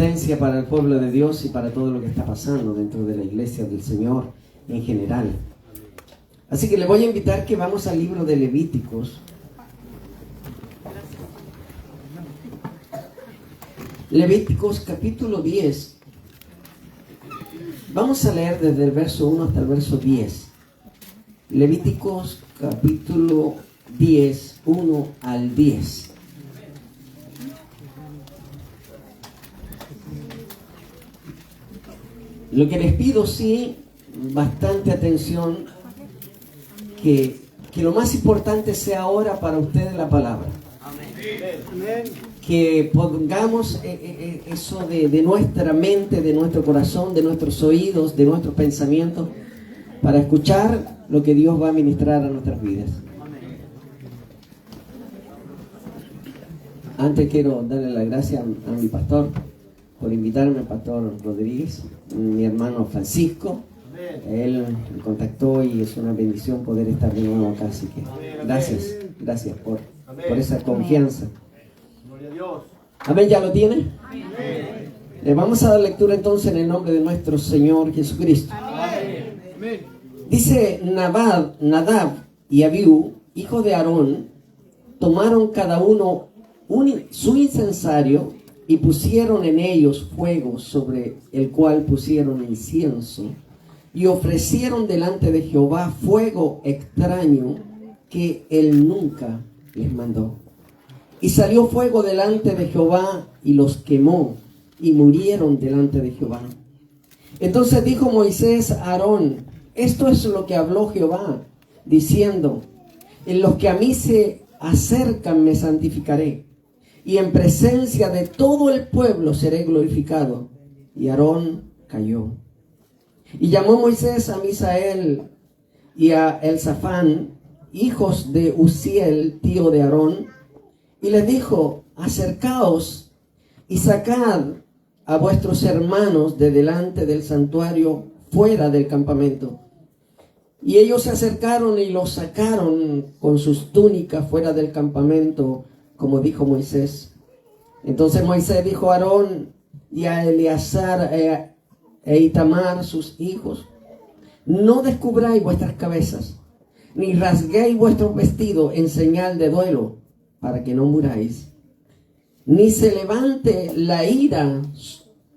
advertencia para el pueblo de Dios y para todo lo que está pasando dentro de la iglesia del Señor en general. Así que le voy a invitar que vamos al libro de Levíticos. Levíticos capítulo 10. Vamos a leer desde el verso 1 hasta el verso 10. Levíticos capítulo 10, 1 al 10. Lo que les pido, sí, bastante atención, que lo más importante sea ahora para ustedes la palabra. Amén. Que pongamos eso de nuestra mente, de nuestro corazón, de nuestros oídos, de nuestros pensamientos, para escuchar lo que Dios va a ministrar a nuestras vidas. Antes quiero darle las gracias a mi pastor por invitarme, al pastor Rodríguez, mi hermano Francisco. Él me contactó y es una bendición poder estar de nuevo acá, así que gracias por esa confianza. Amén, ¿ya lo tiene? Le vamos a dar lectura entonces en el nombre de nuestro Señor Jesucristo. Amén. Dice: Nadab y Abiú, hijos de Aarón, tomaron cada uno su incensario y pusieron en ellos fuego, sobre el cual pusieron incienso, y ofrecieron delante de Jehová fuego extraño que él nunca les mandó. Y salió fuego delante de Jehová y los quemó, y murieron delante de Jehová. Entonces dijo Moisés a Aarón: esto es lo que habló Jehová, diciendo: en los que a mí se acercan me santificaré, y en presencia de todo el pueblo seré glorificado. Y Aarón cayó. Y llamó Moisés a Misael y a Elzafán, hijos de Uziel, tío de Aarón, y les dijo: acercaos y sacad a vuestros hermanos de delante del santuario fuera del campamento. Y ellos se acercaron y los sacaron con sus túnicas fuera del campamento, como dijo Moisés. Entonces Moisés dijo a Aarón y a Eleazar e Itamar, sus hijos: no descubráis vuestras cabezas, ni rasguéis vuestros vestidos en señal de duelo, para que no muráis, ni se levante la ira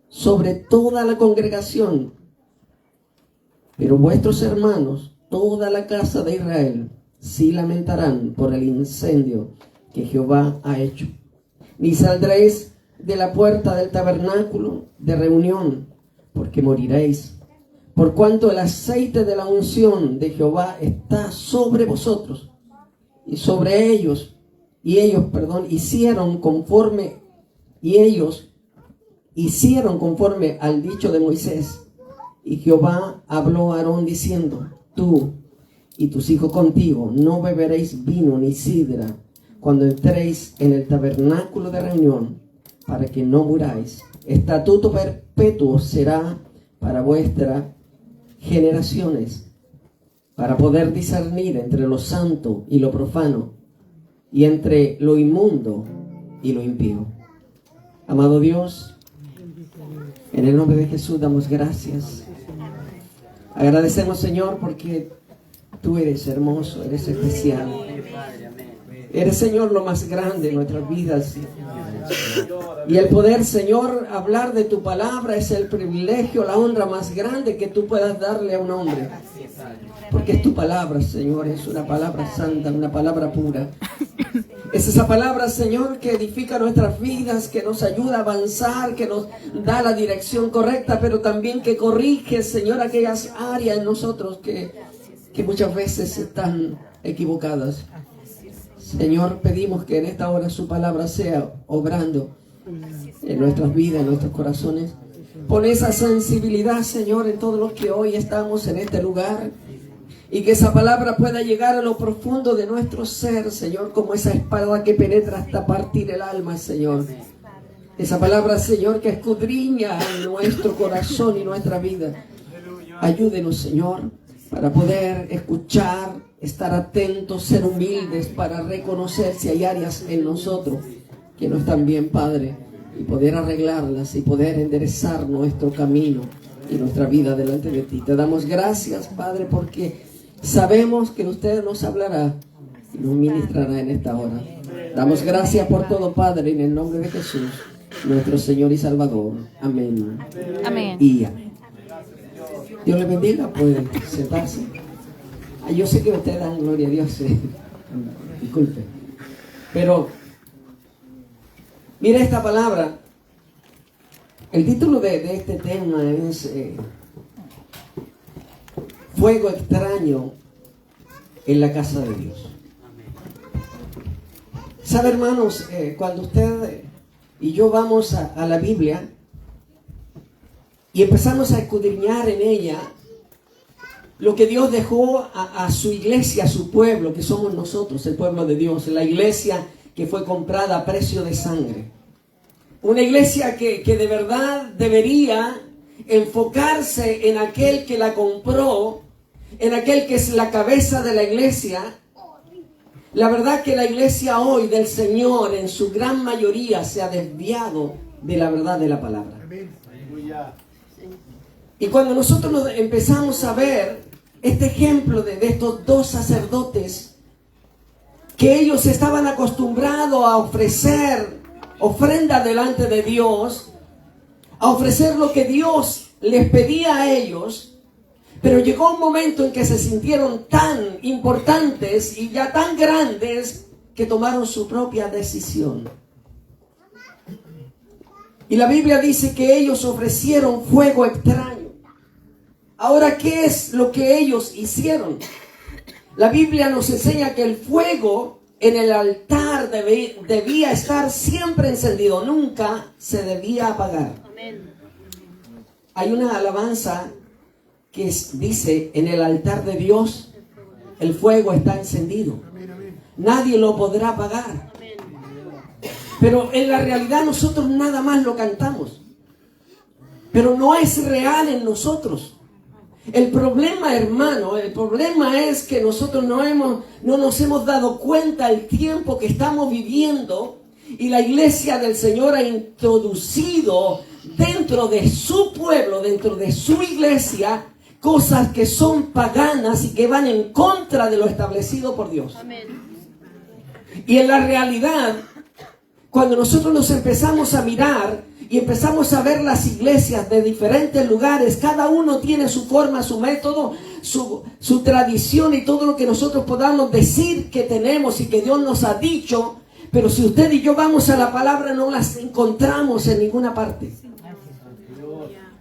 sobre toda la congregación. Pero vuestros hermanos, toda la casa de Israel, sí lamentarán por el incendio que Jehová ha hecho. Ni saldréis de la puerta del tabernáculo de reunión, porque moriréis, por cuanto el aceite de la unción de Jehová está sobre vosotros. Y sobre ellos hicieron conforme al dicho de Moisés. Y Jehová habló a Aarón diciendo: tú y tus hijos contigo no beberéis vino ni sidra cuando entréis en el tabernáculo de reunión, para que no muráis. Estatuto perpetuo será para vuestras generaciones, para poder discernir entre lo santo y lo profano, y entre lo inmundo y lo impío. Amado Dios, en el nombre de Jesús damos gracias. Agradecemos, Señor, porque tú eres hermoso, eres especial. Eres, Señor, lo más grande en nuestras vidas. Y el poder, Señor, hablar de tu palabra es el privilegio, la honra más grande que tú puedas darle a un hombre. Porque es tu palabra, Señor, es una palabra santa, una palabra pura. Es esa palabra, Señor, que edifica nuestras vidas, que nos ayuda a avanzar, que nos da la dirección correcta, pero también que corrige, Señor, aquellas áreas en nosotros que muchas veces están equivocadas. Señor, pedimos que en esta hora su palabra sea obrando en nuestras vidas, en nuestros corazones. Pon esa sensibilidad, Señor, en todos los que hoy estamos en este lugar, y que esa palabra pueda llegar a lo profundo de nuestro ser, Señor, como esa espada que penetra hasta partir el alma, Señor. Esa palabra, Señor, que escudriña nuestro corazón y nuestra vida. Ayúdenos, Señor, para poder escuchar, estar atentos, ser humildes, para reconocer si hay áreas en nosotros que no están bien, Padre. y poder arreglarlas y poder enderezar nuestro camino y nuestra vida delante de ti. Te damos gracias, Padre, porque sabemos que usted nos hablará y nos ministrará en esta hora. Damos gracias por todo, Padre, en el nombre de Jesús, nuestro Señor y Salvador. Amén. Amén. Y amén. Dios le bendiga, puede sentarse. Yo sé que ustedes dan gloria a Dios, disculpe. Pero, mira esta palabra. El título de este tema es Fuego extraño en la casa de Dios. ¿Sabe, hermanos? Cuando usted y yo vamos a la Biblia y empezamos a escudriñar en ella lo que Dios dejó a su iglesia, a su pueblo, que somos nosotros, el pueblo de Dios, la iglesia que fue comprada a precio de sangre. Una iglesia que de verdad debería enfocarse en aquel que la compró, en aquel que es la cabeza de la iglesia. La verdad que la iglesia hoy del Señor en su gran mayoría se ha desviado de la verdad de la palabra. Y cuando nosotros empezamos a ver este ejemplo de estos dos sacerdotes, que ellos estaban acostumbrados a ofrecer ofrenda delante de Dios, a ofrecer lo que Dios les pedía a ellos, pero llegó un momento en que se sintieron tan importantes y ya tan grandes que tomaron su propia decisión. Y la Biblia dice que ellos ofrecieron fuego extraño. Ahora, ¿qué es lo que ellos hicieron? La Biblia nos enseña que el fuego en el altar debía estar siempre encendido, nunca se debía apagar. Hay una alabanza que dice: en el altar de Dios el fuego está encendido, nadie lo podrá apagar. Pero en la realidad nosotros nada más lo cantamos, pero no es real en nosotros. El problema, hermano, el problema es que nosotros no nos hemos dado cuenta el tiempo que estamos viviendo, y la iglesia del Señor ha introducido dentro de su pueblo, dentro de su iglesia, cosas que son paganas y que van en contra de lo establecido por Dios. Amén. Y en la realidad, cuando nosotros nos empezamos a mirar y empezamos a ver las iglesias de diferentes lugares, cada uno tiene su forma, su método, su tradición y todo lo que nosotros podamos decir que tenemos y que Dios nos ha dicho, pero si usted y yo vamos a la palabra no las encontramos en ninguna parte.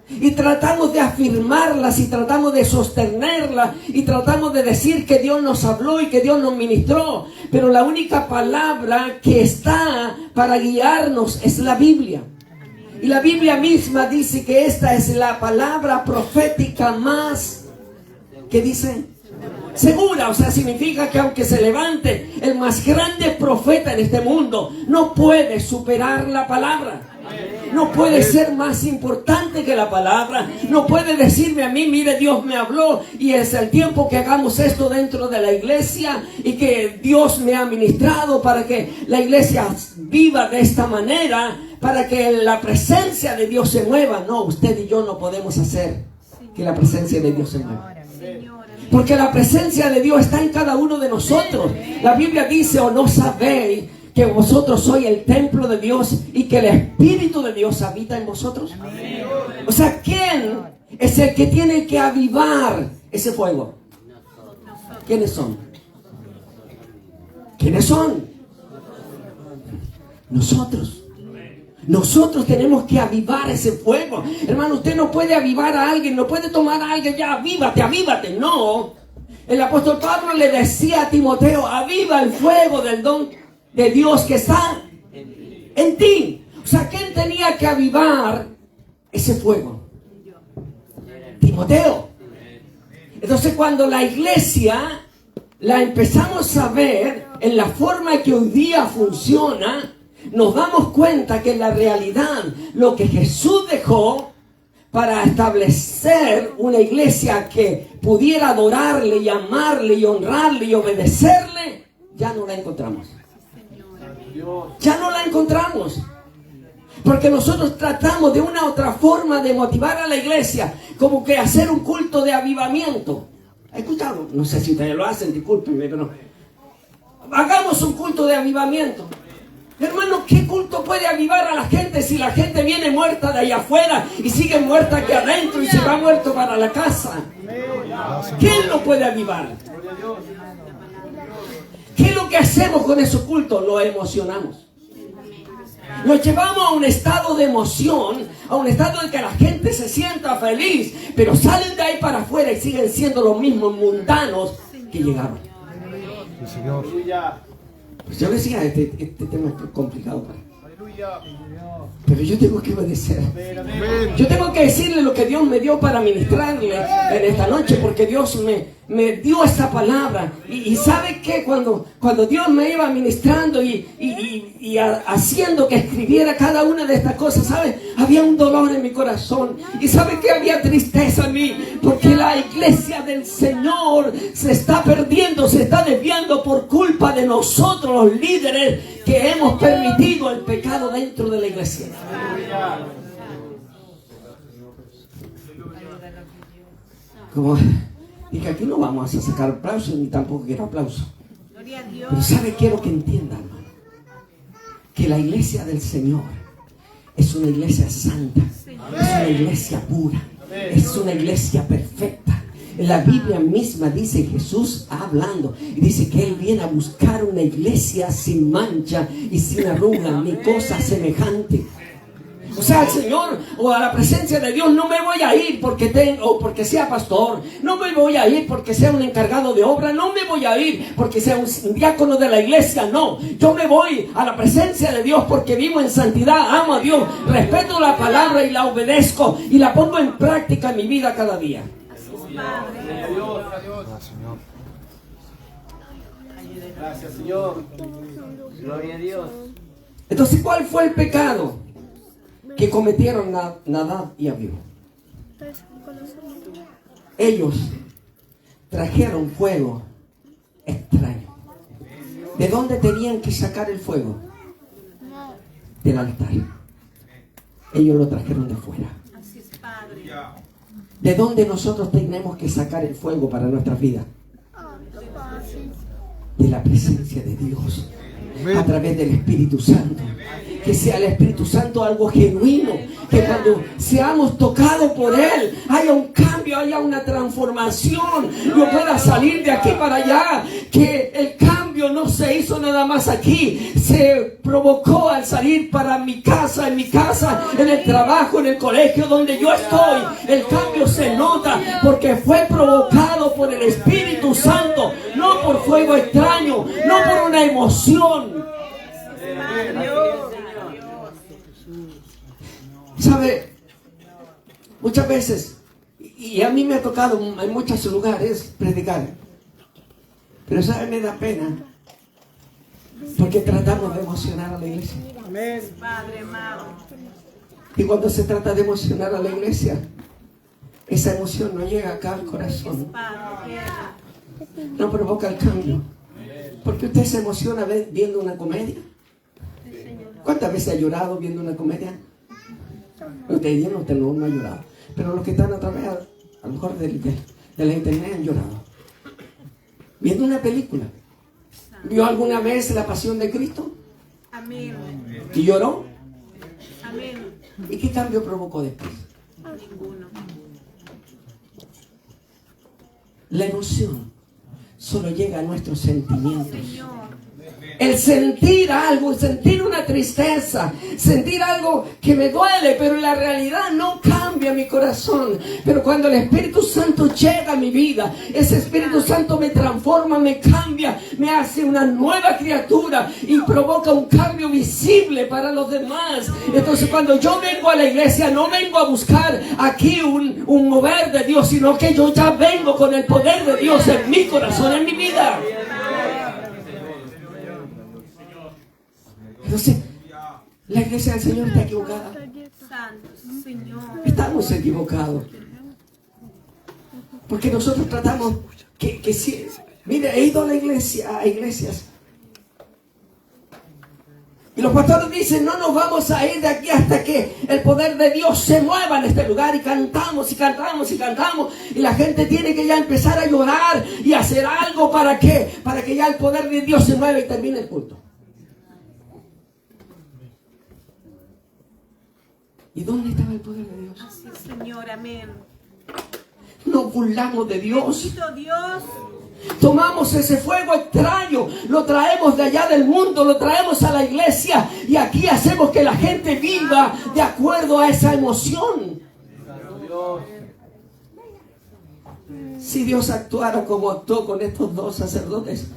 Y tratamos de afirmarlas y tratamos de sostenerlas y tratamos de decir que Dios nos habló y que Dios nos ministró, pero la única palabra que está para guiarnos es la Biblia. Y la Biblia misma dice que esta es la palabra profética más, ¿qué dice? Segura. O sea, significa que aunque se levante el más grande profeta en este mundo, no puede superar la palabra. No puede ser más importante que la palabra. No puede decirme a mí: mire, Dios me habló y es el tiempo que hagamos esto dentro de la iglesia y que Dios me ha ministrado para que la iglesia viva de esta manera, para que la presencia de Dios se mueva. No, usted y yo no podemos hacer que la presencia de Dios se mueva, porque la presencia de Dios está en cada uno de nosotros. La Biblia dice: ¿o no sabéis que vosotros sois el templo de Dios y que el Espíritu de Dios habita en vosotros? Amén. O sea, ¿quién es el que tiene que avivar ese fuego? ¿Quiénes son? ¿Quiénes son? Nosotros. Nosotros tenemos que avivar ese fuego. Hermano, usted no puede avivar a alguien, no puede tomar a alguien: ya, avívate, avívate. No. El apóstol Pablo le decía a Timoteo: aviva el fuego del don de Dios que está en ti. O sea, ¿quién tenía que avivar ese fuego? Timoteo. Entonces, cuando la iglesia la empezamos a ver en la forma que hoy día funciona, nos damos cuenta que en la realidad lo que Jesús dejó para establecer una iglesia que pudiera adorarle y amarle y honrarle y obedecerle, ya no la encontramos. Ya no la encontramos. Porque nosotros tratamos de una otra forma de motivar a la iglesia, como que hacer un culto de avivamiento. ¿Ha escuchado? No sé si ustedes lo hacen, discúlpenme, pero hagamos un culto de avivamiento. Hermano, ¿qué culto puede avivar a la gente si la gente viene muerta de allá afuera y sigue muerta aquí adentro y se va muerto para la casa? ¿Quién lo puede avivar? ¿Qué es lo que hacemos con esos cultos? Lo emocionamos. Nos llevamos a un estado de emoción, a un estado en que la gente se sienta feliz, pero salen de ahí para afuera y siguen siendo los mismos mundanos que llegaron. Sí, Señor. Pues yo decía, este tema es complicado para mí. Pero yo tengo que obedecer. Yo tengo que decirle lo que Dios me dio para ministrarle en esta noche, porque Dios me dio esta palabra. Y ¿sabe qué? Cuando Dios me iba ministrando y haciendo que escribiera cada una de estas cosas, ¿sabe? Había un dolor en mi corazón. Y ¿sabe qué? Había tristeza en mí, porque la iglesia del Señor se está perdiendo, se está desviando por culpa de nosotros, los líderes, que hemos permitido el pecado dentro de la iglesia. Como dije, aquí no vamos a sacar aplausos, ni tampoco quiero aplausos. Pero ¿sabe? Quiero que entiendan, hermano, que la iglesia del Señor es una iglesia santa, es una iglesia pura, es una iglesia perfecta. La Biblia misma dice, Jesús hablando, y dice que Él viene a buscar una iglesia sin mancha y sin arruga, ni cosa semejante. O sea, al Señor o a la presencia de Dios no me voy a ir porque sea pastor, no me voy a ir porque sea un encargado de obra, no me voy a ir porque sea un diácono de la iglesia, no. Yo me voy a la presencia de Dios porque vivo en santidad, amo a Dios, respeto la palabra y la obedezco y la pongo en práctica en mi vida cada día. Gracias, Señor. Gloria a Dios. Entonces, ¿cuál fue el pecado que cometieron Nadab y Abiú? Ellos trajeron fuego extraño. ¿De dónde tenían que sacar el fuego? Del altar. Ellos lo trajeron de fuera. ¿De dónde nosotros tenemos que sacar el fuego para nuestra vida? De la presencia de Dios, a través del Espíritu Santo. Que sea el Espíritu Santo algo genuino, que cuando seamos tocados por Él haya un cambio, haya una transformación, yo pueda salir de aquí para allá, que el cambio no se hizo nada más aquí, se provocó al salir para mi casa, en el trabajo, en el colegio donde yo estoy. El cambio se nota porque fue provocado por el Espíritu Santo, no por fuego extraño, no por una emoción. ¿Sabe? Muchas veces, y a mí me ha tocado en muchos lugares predicar, pero ¿sabe? Me da pena porque tratamos de emocionar a la iglesia. Y cuando se trata de emocionar a la iglesia, esa emoción no llega acá al corazón, no provoca el cambio. Porque usted se emociona viendo una comedia. ¿Cuántas veces ha llorado viendo una comedia? Usted no ha llorado, pero los que están a través a lo mejor de la internet han llorado viendo una película. ¿Vio alguna vez La Pasión de Cristo? Amén. ¿Y lloró? Amén. ¿Y qué cambio provocó después? Ninguno. La emoción solo llega a nuestros sentimientos. El sentir algo, sentir una tristeza, sentir algo que me duele, pero la realidad no cambia mi corazón. Pero cuando el Espíritu Santo llega a mi vida, ese Espíritu Santo me transforma, me cambia, me hace una nueva criatura y provoca un cambio visible para los demás. Entonces cuando yo vengo a la iglesia, no vengo a buscar aquí un mover de Dios, sino que yo ya vengo con el poder de Dios en mi corazón, en mi vida. Entonces, la iglesia del Señor está equivocada. Estamos equivocados. Porque nosotros tratamos que si... Mire, he ido a la iglesia, a iglesias. Y los pastores dicen, no nos vamos a ir de aquí hasta que el poder de Dios se mueva en este lugar. Y cantamos y cantamos y cantamos. Y la gente tiene que ya empezar a llorar y hacer algo para que ya el poder de Dios se mueva y termine el culto. ¿Y dónde estaba el poder de Dios? Así es, Señor, amén. Nos burlamos de Dios. Bendito Dios. Tomamos ese fuego extraño, lo traemos de allá del mundo, lo traemos a la iglesia y aquí hacemos que la gente viva de acuerdo a esa emoción. Si Dios actuara como actuó con estos dos sacerdotes,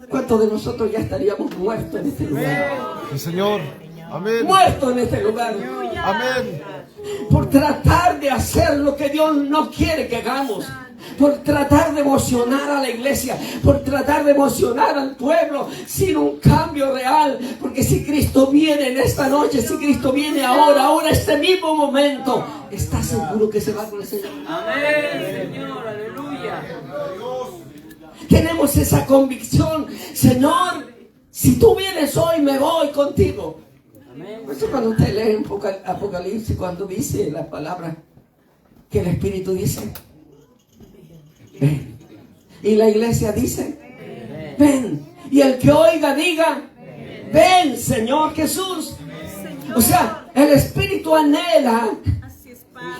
¿cuántos de nosotros ya estaríamos muertos en este lugar? Sí, Señor. Amén. Muertos en este lugar. Amén. Por tratar de hacer lo que Dios no quiere que hagamos. Por tratar de emocionar a la iglesia, por tratar de emocionar al pueblo, sin un cambio real. Porque si Cristo viene en esta noche, si Cristo viene ahora, este mismo momento, ¿estás seguro que se va con el Señor? Amén, Señor, aleluya. Tenemos esa convicción, Señor, si tú vienes hoy, me voy contigo. Por eso cuando usted lee en Apocalipsis, cuando dice la palabra que el Espíritu dice, ven. Y la iglesia dice, ven. Y el que oiga diga, ven, Señor Jesús. O sea, el Espíritu anhela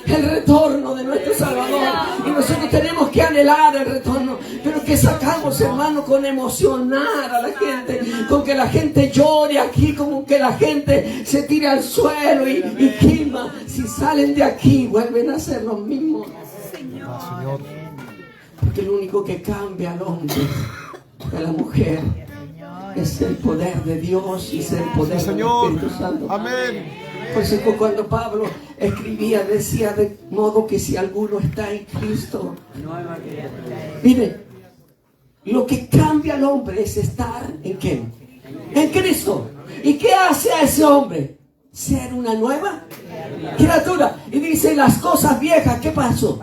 el retorno de nuestro Salvador. Y nosotros tenemos que anhelar el retorno. Pero que sacamos, hermano, con emocionar a la gente, con que la gente llore aquí, como que la gente se tire al suelo y quema. Si salen de aquí, vuelven a ser los mismos. Señor. Porque lo único que cambia al hombre, a la mujer, es el poder de Dios y es el poder del Espíritu Santo. Amén. Por eso cuando Pablo escribía, decía de modo que si alguno está en Cristo. Mire, lo que cambia al hombre es estar ¿en qué? En Cristo. ¿Y qué hace a ese hombre? Ser una nueva criatura. Y dice, las cosas viejas, ¿qué pasó?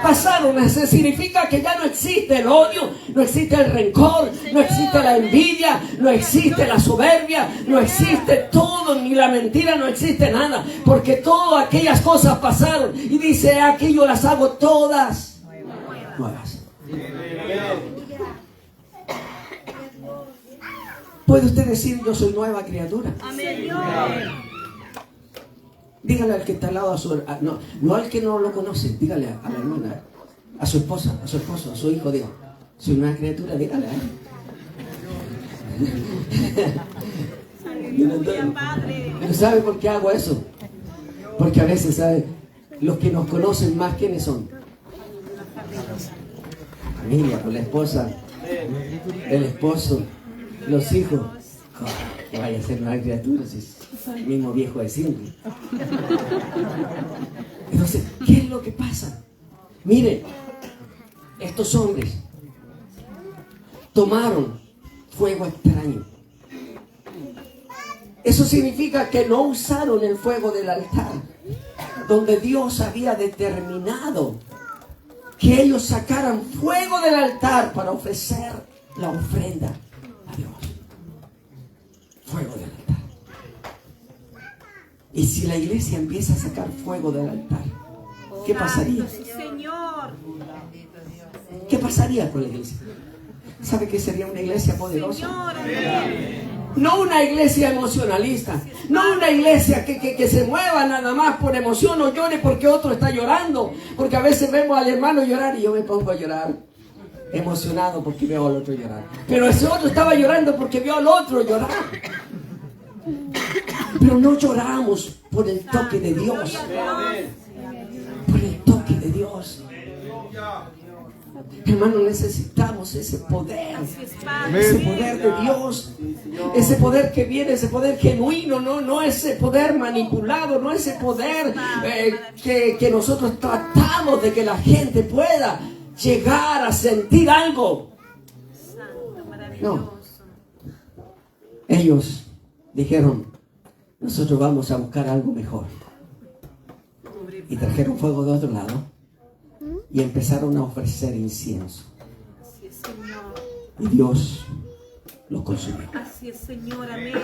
Pasaron. Eso significa que ya no existe el odio, no existe el rencor, no existe la envidia, no existe la soberbia, no existe todo, ni la mentira, no existe nada, porque todas aquellas cosas pasaron. Y dice, aquí yo las hago todas nuevas. ¿Puede usted decir, yo soy nueva criatura? Dígale al que está al lado, no al que no lo conoce, dígale a la hermana, a su esposa, a su esposo, a su hijo, diga, soy una criatura, dígale a él. Pero ¿sabe por qué hago eso? Porque a veces, ¿sabe? Los que nos conocen más, ¿quiénes son? La familia, la esposa, el esposo, los hijos. Que vaya a ser una criatura, si es el mismo viejo de siempre. Entonces, ¿qué es lo que pasa? Miren, estos hombres tomaron fuego extraño. Eso significa que no usaron el fuego del altar, donde Dios había determinado que ellos sacaran fuego del altar para ofrecer la ofrenda a Dios. Fuego del altar. Y si la iglesia empieza a sacar fuego del altar, ¿qué pasaría? ¿Qué pasaría con la iglesia? ¿Sabe qué sería una iglesia poderosa? No una iglesia emocionalista, no una iglesia que se mueva nada más por emoción o llore porque otro está llorando. Porque a veces vemos al hermano llorar y yo me pongo a llorar emocionado porque veo al otro llorar. Pero ese otro estaba llorando porque vio al otro llorar. Pero no lloramos por el toque de Dios. Por el toque de Dios. Hermano, necesitamos ese poder. Ese poder de Dios. Ese poder que viene, ese poder genuino, no ese poder manipulado, no ese poder que nosotros tratamos de que la gente pueda llegar a sentir algo. No. Ellos dijeron, nosotros vamos a buscar algo mejor. Y trajeron fuego de otro lado y empezaron a ofrecer incienso. Y Dios los consumió. Así es, Señor, amén.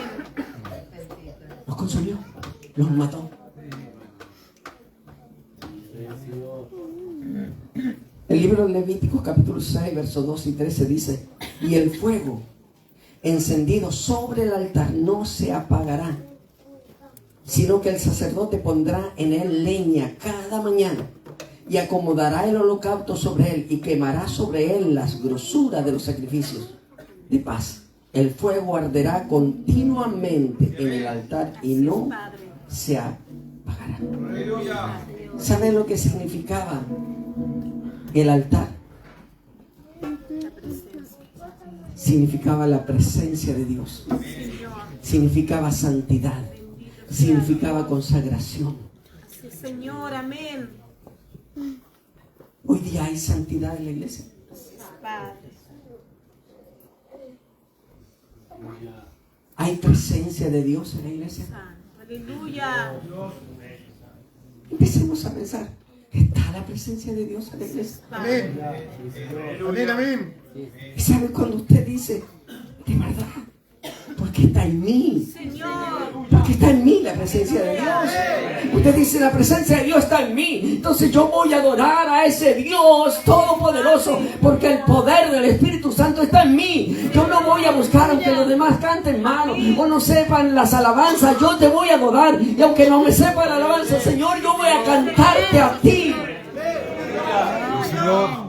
Los consumió, los mató. El libro de Levíticos capítulo 6, versos 2 y 13 dice: y el fuego encendido sobre el altar no se apagará, sino que el sacerdote pondrá en él leña cada mañana y acomodará el holocausto sobre él y quemará sobre él las grosuras de los sacrificios de paz. El fuego arderá continuamente en el altar y no se apagará. ¿Saben lo que significaba el altar? Significaba la presencia de Dios. Significaba santidad. Significaba consagración. Así es, Señor, amén. Hoy día hay santidad en la iglesia. Padre. Hay presencia de Dios en la iglesia. Aleluya. Empecemos a pensar: ¿está la presencia de Dios en la iglesia? Amén. Amén, amén. ¿Y sabe cuando usted dice, de verdad, porque está en mí? Señor. Porque está en mí la presencia de Dios. Usted dice, la presencia de Dios está en mí. Entonces yo voy a adorar a ese Dios todopoderoso, porque el poder del Espíritu Santo está en mí. Yo no voy a buscar aunque los demás canten mal o no sepan las alabanzas. Yo te voy a adorar, y aunque no me sepa la alabanza, Señor, yo voy a cantarte a ti. Señor.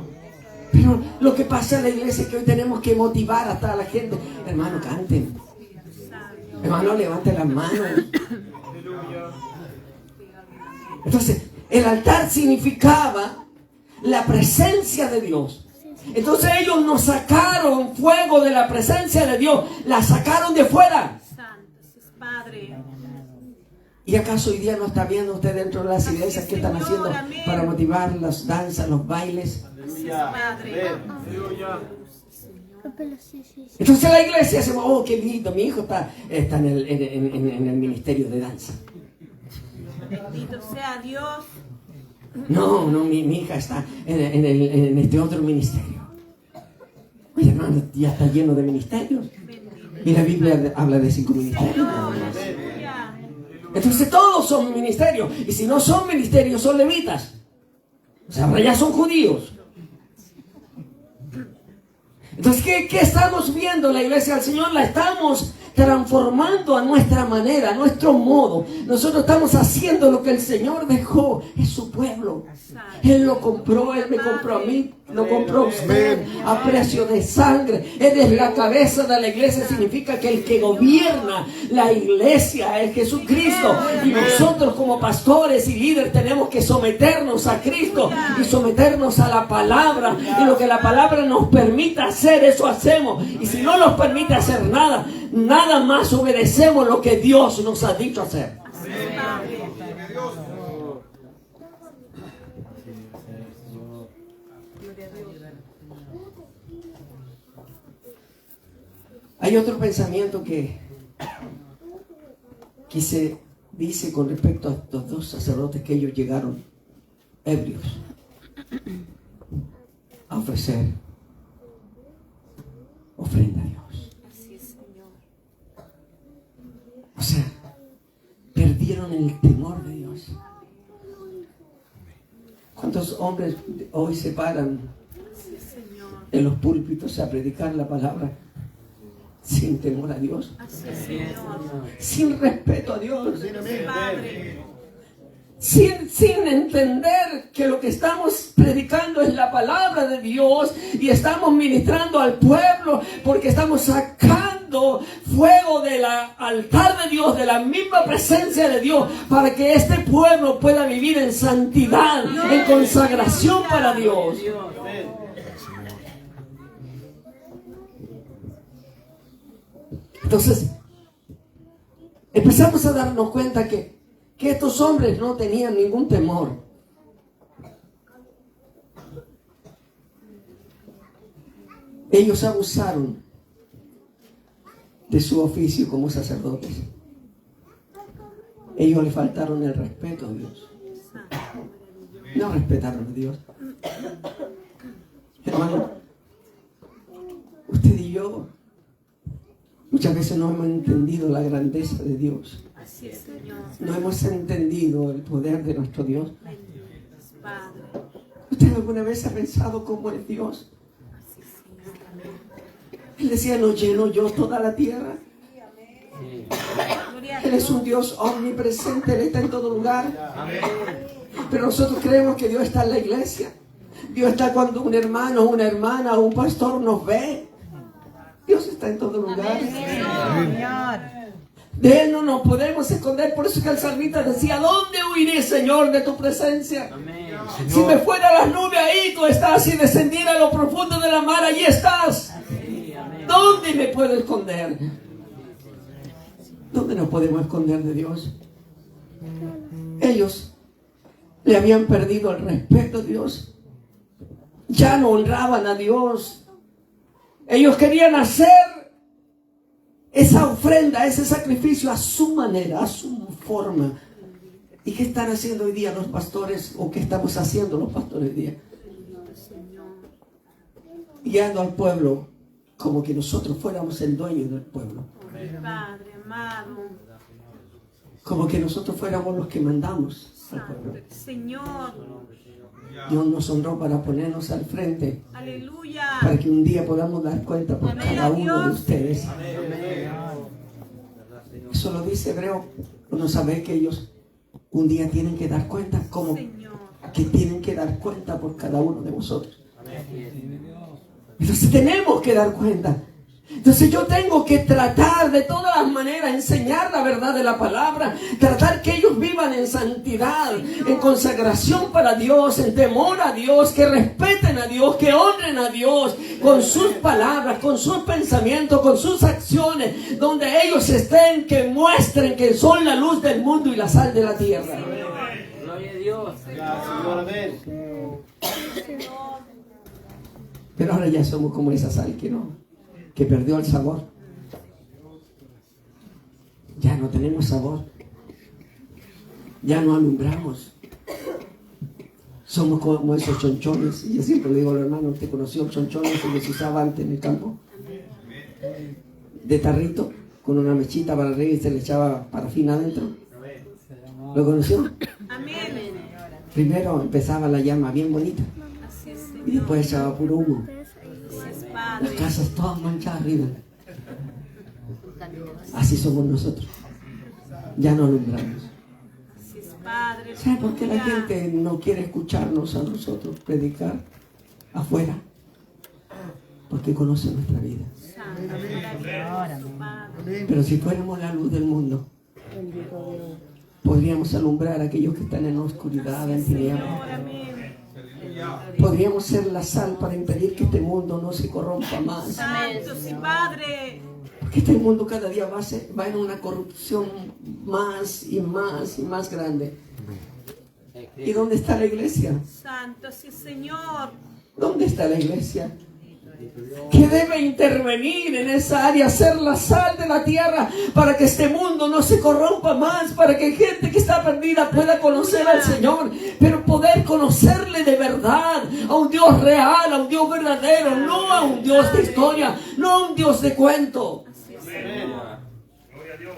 Pero lo que pasa en la iglesia es que hoy tenemos que motivar a toda la gente. Hermano, canten. Hermano, levante las manos. Entonces, el altar significaba la presencia de Dios. Entonces ellos nos sacaron fuego de la presencia de Dios. La sacaron de fuera. Padre. ¿Y acaso hoy día no está viendo usted dentro de las iglesias qué están haciendo para motivar las danzas, los bailes? Padre. Entonces la iglesia se oh, qué lindo, mi hijo está en el ministerio de danza. Bendito sea Dios. No, mi hija está en este otro ministerio. Oye, hermano, ya está lleno de ministerios. Y la Biblia habla de 5 ministerios. Entonces todos son ministerios. Y si no son ministerios, son levitas. O sea, ahora ya son judíos. Entonces, ¿qué estamos viendo? La iglesia del Señor la estamos transformando a nuestra manera, a nuestro modo. Nosotros estamos haciendo lo que el Señor dejó. Es su pueblo. Él lo compró, Él me compró a mí, lo compró a usted a precio de sangre. Él es la cabeza de la iglesia. Significa que el que gobierna la iglesia es Jesucristo. Y nosotros como pastores y líderes tenemos que someternos a Cristo y someternos a la palabra. Y lo que la palabra nos permita hacer, eso hacemos. Y si no nos permite hacer nada, nada más obedecemos lo que Dios nos ha dicho hacer. Hay otro pensamiento que se dice con respecto a estos 2 sacerdotes, que ellos llegaron ebrios a ofrecer ofrenda a Dios. O sea, perdieron el temor de Dios. ¿Cuántos hombres hoy se paran en los púlpitos a predicar la palabra sin temor a Dios? Sin respeto a Dios. Sin entender que lo que estamos predicando es la palabra de Dios y estamos ministrando al pueblo, porque estamos sacando fuego del altar de Dios, de la misma presencia de Dios, para que este pueblo pueda vivir en santidad, en consagración para Dios. Entonces, empezamos a darnos cuenta que estos hombres no tenían ningún temor. Ellos abusaron de su oficio como sacerdotes. Ellos le faltaron el respeto a Dios. No respetaron a Dios. Hermano, usted y yo Muchas veces no hemos entendido la grandeza de Dios. Así es, Señor. No hemos entendido el poder de nuestro Dios. Bendito es, Padre. ¿Usted alguna vez ha pensado cómo es Dios? Así es, Señor. Él decía, ¿no lleno yo toda la tierra? Gloria a Él es un Dios. Dios omnipresente, Él está en todo lugar. Pero nosotros creemos que Dios está en la iglesia. Dios está cuando un hermano, una hermana o un pastor nos ve. Dios está en todo lugar. De Él no nos podemos esconder. Por eso que el salmista decía, ¿dónde huiré, Señor, de tu presencia? Amén. Si me fuera a las nubes, ahí tú estás. Si descendiera a lo profundo de la mar, allí estás. ¿Dónde me puedo esconder? ¿Dónde nos podemos esconder de Dios? Ellos le habían perdido el respeto a Dios. Ya no honraban a Dios. Ellos querían hacer esa ofrenda, ese sacrificio a su manera, a su forma. ¿Y qué están haciendo hoy día los pastores? ¿O qué estamos haciendo los pastores hoy día? Guiando al pueblo como que nosotros fuéramos el dueño del pueblo. Padre amado. Como que nosotros fuéramos los que mandamos al pueblo. Señor. Dios nos honró para ponernos al frente, Aleluya. para que un día podamos dar cuenta por cada uno de ustedes. Eso lo dice Hebreo. Uno sabe que ellos un día tienen que dar cuenta, como que tienen que dar cuenta por cada uno de vosotros. Entonces tenemos que dar cuenta. Entonces yo tengo que tratar de todas las maneras, enseñar la verdad de la palabra, tratar que ellos vivan en santidad, en consagración para Dios, en temor a Dios, que respeten a Dios, que honren a Dios con sus palabras, con sus pensamientos, con sus acciones, donde ellos estén, que muestren que son la luz del mundo y la sal de la tierra. Gloria a Dios. Pero ahora ya somos como esa sal que perdió el sabor. Ya no tenemos sabor. Ya no alumbramos. Somos como esos chonchones. Y yo siempre le digo al hermano, ¿usted conoció el chonchón que se usaba antes en el campo? De tarrito, con una mechita para arriba y se le echaba parafina adentro. ¿Lo conoció? Amén. Primero empezaba la llama bien bonita. Así es, Y después echaba puro humo. Así es, Las Padre. casas todas manchadas arriba. Así somos nosotros. Ya no alumbramos. Así es, Padre. ¿Sabe por qué la gente no quiere escucharnos a nosotros predicar afuera? Porque conoce nuestra vida. Santo, gloria a Dios, Padre. Pero si fuéramos la luz del mundo, podríamos alumbrar a aquellos que están en la oscuridad, en tinieblas. Señor, amén. Podríamos ser la sal para impedir que este mundo no se corrompa más. Santo, sí, Padre. Porque este mundo cada día va en una corrupción más y más y más grande. ¿Y dónde está la iglesia? Santo, sí, Señor. ¿Dónde está la iglesia? Que debe intervenir en esa área, ser la sal de la tierra, para que este mundo no se corrompa más, para que gente que está perdida pueda conocer al Señor, pero poder conocerle de verdad, a un Dios real, a un Dios verdadero, no a un Dios de historia, no a un Dios de cuento. Gloria a Dios.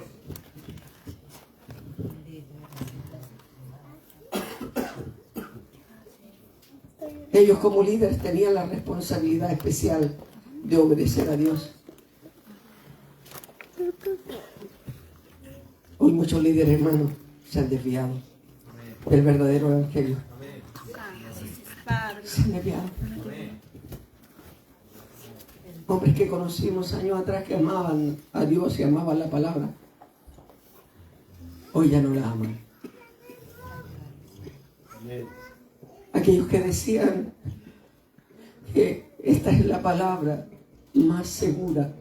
Ellos como líderes tenían la responsabilidad especial de obedecer a Dios. Hoy muchos líderes, hermanos, se han desviado del verdadero evangelio. Padre. Se han desviado. Hombres que conocimos años atrás que amaban a Dios y amaban la palabra, hoy ya no la aman. Aquellos que decían que esta es la palabra más segura,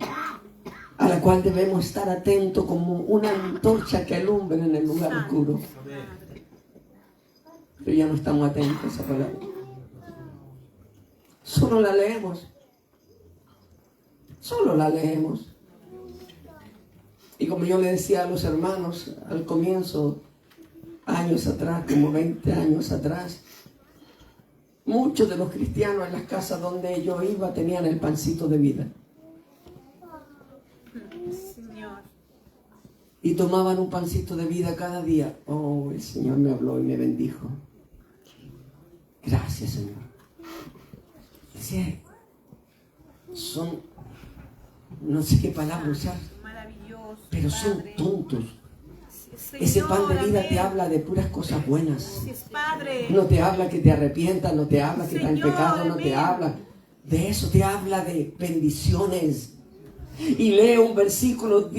a la cual debemos estar atentos como una antorcha que alumbra en el lugar oscuro. Pero ya no estamos atentos a esa palabra. Solo la leemos. Solo la leemos. Y como yo le decía a los hermanos al comienzo, años atrás, como 20 años atrás, muchos de los cristianos en las casas donde yo iba tenían el pancito de vida. y tomaban un pancito de vida cada día. Oh, el Señor me habló y me bendijo. Gracias, Señor. Decía, son, no sé qué palabra usar, Maravilloso, pero son Padre. tontos. Señor, Ese pan de vida amén. te habla de puras cosas buenas. Gracias, Padre. No te habla que te arrepientas, no te habla que estás en Señor, pecado, no te amén. habla de eso, te habla de bendiciones. Y lee un versículo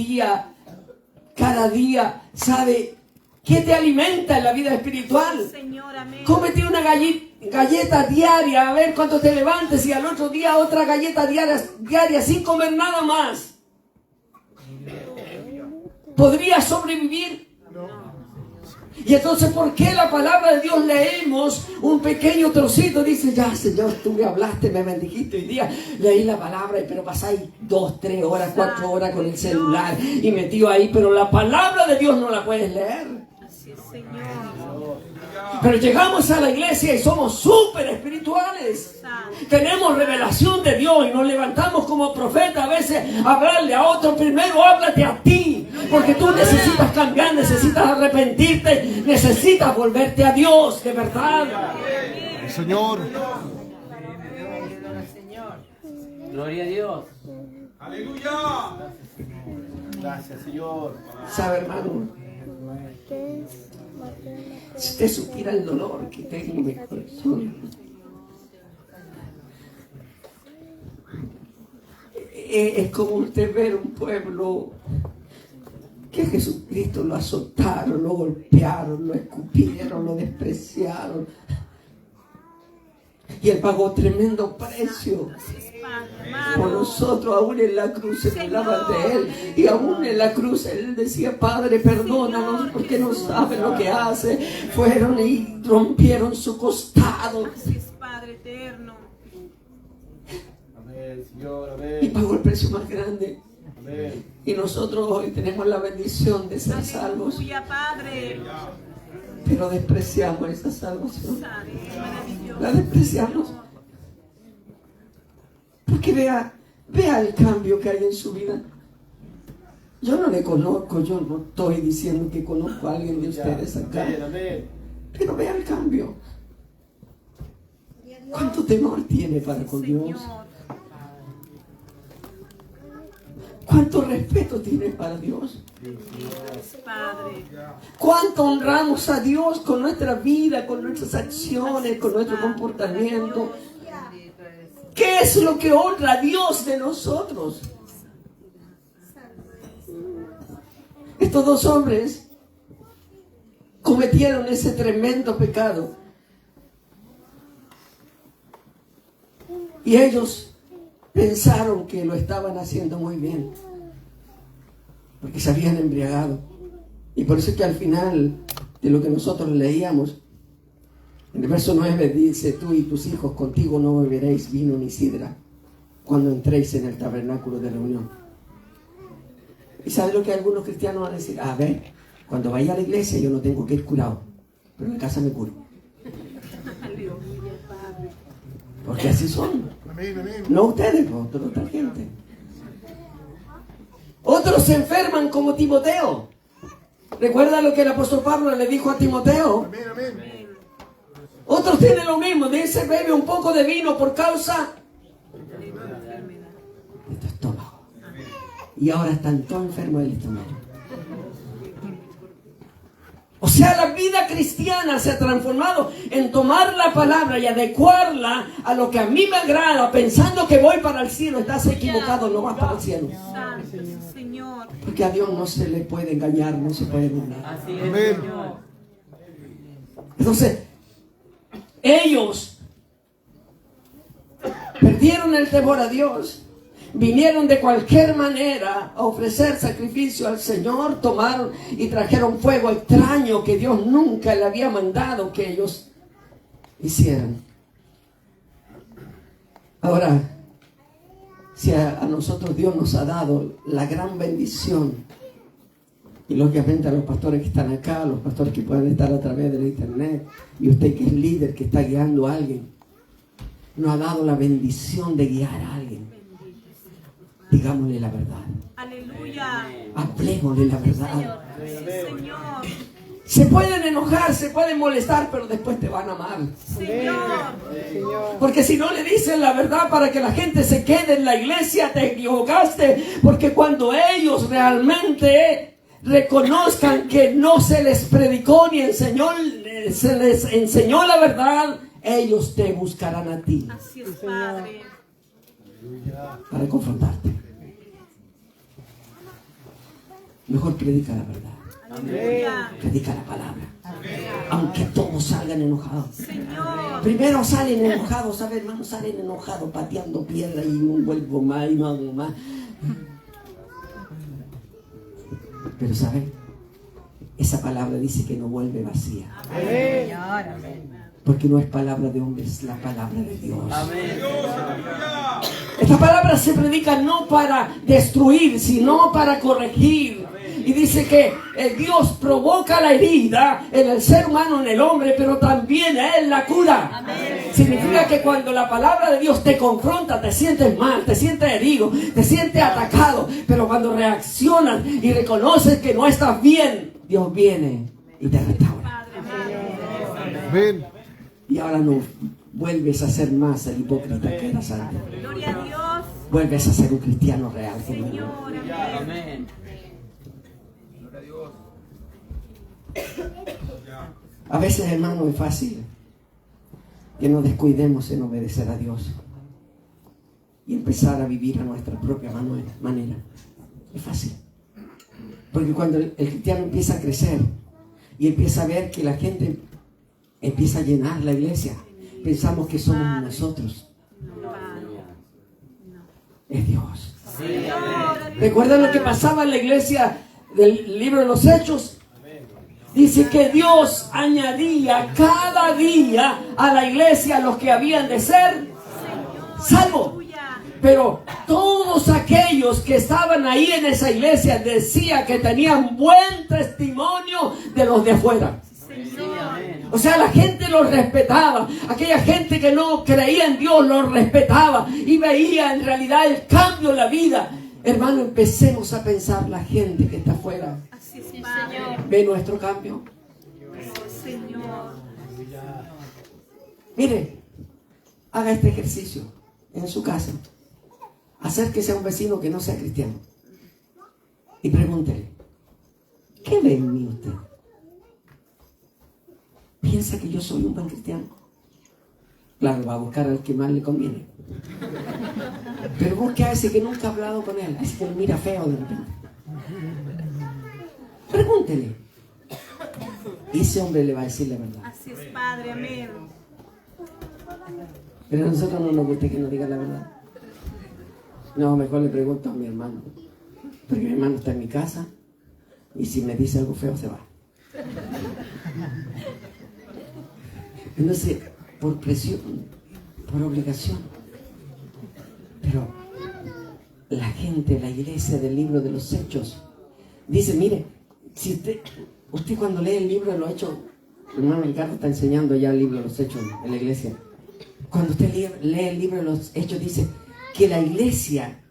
cada día. ¿Sabe qué te alimenta en la vida espiritual? Señor, amén. Cómete una galleta diaria, a ver cuánto te levantes, y al otro día otra galleta diaria sin comer nada más. ¿Podrías sobrevivir? Y entonces, ¿por qué la palabra de Dios leemos un pequeño trocito? Dice, ya, Señor, tú me hablaste, me bendijiste hoy día. Leí la palabra, pero pasáis 2, 3 horas, 4 horas con el celular y metido ahí. Pero la palabra de Dios no la puedes leer. Así es, Señor. Pero llegamos a la iglesia y somos súper espirituales. Tenemos revelación de Dios y nos levantamos como profeta a veces a hablarle a otro. Primero háblate a ti, porque tú necesitas cambiar, necesitas arrepentirte, necesitas volverte a Dios, de verdad. Señor. Gloria a Dios. Aleluya. Gracias, Señor. ¿Sabe, hermano? Si usted supiera el dolor que tengo en mi corazón. Es como usted ver un pueblo que a Jesucristo lo azotaron, lo golpearon, lo escupieron, lo despreciaron. Y Él pagó tremendo precio por nosotros. Aún en la cruz se burlaban de Él. Y aún en la cruz Él decía, Padre, perdónanos porque no saben lo que hacen. Fueron y rompieron su costado. Así es, Padre eterno. Amén, Señor, Y amén. pagó el precio más grande. Amén. Y nosotros hoy tenemos la bendición de ser salvos. Aleluya, Padre. Pero despreciamos esa salvación. Maravilloso. La despreciamos. Porque vea el cambio que hay en su vida. Yo no le conozco, yo no estoy diciendo que conozco a alguien de ustedes acá. Amén, amén. Pero vea el cambio. ¿Cuánto temor tiene para con Dios? Señor. ¿Cuánto respeto tiene para Dios? Padre. ¿Cuánto honramos a Dios con nuestra vida, con nuestras acciones, con nuestro comportamiento? ¿Qué es lo que honra a Dios de nosotros? Estos dos hombres cometieron ese tremendo pecado. Y ellos pensaron que lo estaban haciendo muy bien, porque se habían embriagado. Y por eso es que al final de lo que nosotros leíamos, en el verso 9 dice, tú y tus hijos contigo no beberéis vino ni sidra cuando entréis en el tabernáculo de reunión. ¿Y sabe lo que algunos cristianos van a decir? A ver, cuando vaya a la iglesia yo no tengo que ir curado, pero en casa me curo. Porque así son. Amén, amén. No ustedes, otra gente. Otros se enferman como Timoteo. ¿Recuerda lo que el apóstol Pablo le dijo a Timoteo? Amén, amén. Otros tienen lo mismo. Dice, bebe un poco de vino por causa de tu estómago. Y ahora están todos enfermos del estómago. O sea, la vida cristiana se ha transformado en tomar la palabra y adecuarla a lo que a mí me agrada, pensando que voy para el cielo. Estás equivocado, no vas para el cielo. Santo Señor. Porque a Dios no se le puede engañar, no se puede burlar. Así es, Amén. Señor. Entonces, ellos perdieron el temor a Dios. Vinieron de cualquier manera a ofrecer sacrificio al Señor, tomaron y trajeron fuego extraño que Dios nunca le había mandado que ellos hicieran. Ahora, si a nosotros Dios nos ha dado la gran bendición, y lógicamente a los pastores que están acá, a los pastores que pueden estar a través de la internet, y usted que es líder, que está guiando a alguien, nos ha dado la bendición de guiar a alguien. Digámosle la verdad. Aleluya. Hablemosle la verdad. Sí, Señor. Se pueden enojar, se pueden molestar, pero después te van a amar. Señor. Porque si no le dicen la verdad para que la gente se quede en la iglesia, te equivocaste. Porque cuando ellos realmente reconozcan que no se les predicó ni enseñó, se les enseñó la verdad, ellos te buscarán a ti Así es, Padre. para confrontarte. Mejor predica la verdad. Aleluya. Predica la palabra. Aunque todos salgan enojados. Señor. Primero salen enojados, ¿sabes, hermano? Salen enojados, pateando piedra y no vuelvo más y no hago más. Pero ¿saben? Esa palabra dice que no vuelve vacía. Porque no es palabra de hombre, es la palabra de Dios. Esta palabra se predica no para destruir, sino para corregir. Y dice que Dios provoca la herida en el ser humano, en el hombre, pero también Él la cura. Significa que cuando la palabra de Dios te confronta, te sientes mal, te sientes herido, te sientes atacado. Pero cuando reaccionas y reconoces que no estás bien, Dios viene y te restaura. Amén. Y ahora no vuelves a ser más el hipócrita que eras antes. Gloria a Dios. Vuelves a ser un cristiano real. Señor. Amén. A veces, hermano, es fácil que nos descuidemos en obedecer a Dios y empezar a vivir a nuestra propia manera. Es fácil. Porque cuando el cristiano empieza a crecer y empieza a ver que la gente empieza a llenar la iglesia, pensamos que somos nosotros. Es Dios. ¿Recuerdan lo que pasaba en la iglesia del libro de los Hechos? Dice que Dios añadía cada día a la iglesia los que habían de ser salvos. Pero todos aquellos que estaban ahí en esa iglesia decían que tenían buen testimonio de los de afuera. O sea, la gente los respetaba. Aquella gente que no creía en Dios los respetaba y veía en realidad el cambio en la vida. Hermano, empecemos a pensar la gente que está afuera. Así es, Señor. ¿Ve nuestro cambio? Señor. Mire, haga este ejercicio en su casa. Acérquese a un vecino que no sea cristiano y pregúntele: ¿qué ve en mí usted? ¿Piensa que yo soy un buen cristiano? Claro, va a buscar al que más le conviene. Pero busque a ese que nunca ha hablado con él, a ese que lo mira feo de repente. Pregúntele. Y ese hombre le va a decir la verdad. Así es, Padre. Amén. Pero a nosotros no nos gusta que nos diga la verdad. No, mejor le pregunto a mi hermano. Porque mi hermano está en mi casa y si me dice algo feo se va. Entonces, por presión, por obligación. Pero la gente, la iglesia del libro de los Hechos, dice: mire, si usted cuando lee el libro de los Hechos, el hermano Ricardo está enseñando ya el libro de los Hechos en la iglesia. Cuando usted lee el libro de los Hechos, dice que la iglesia,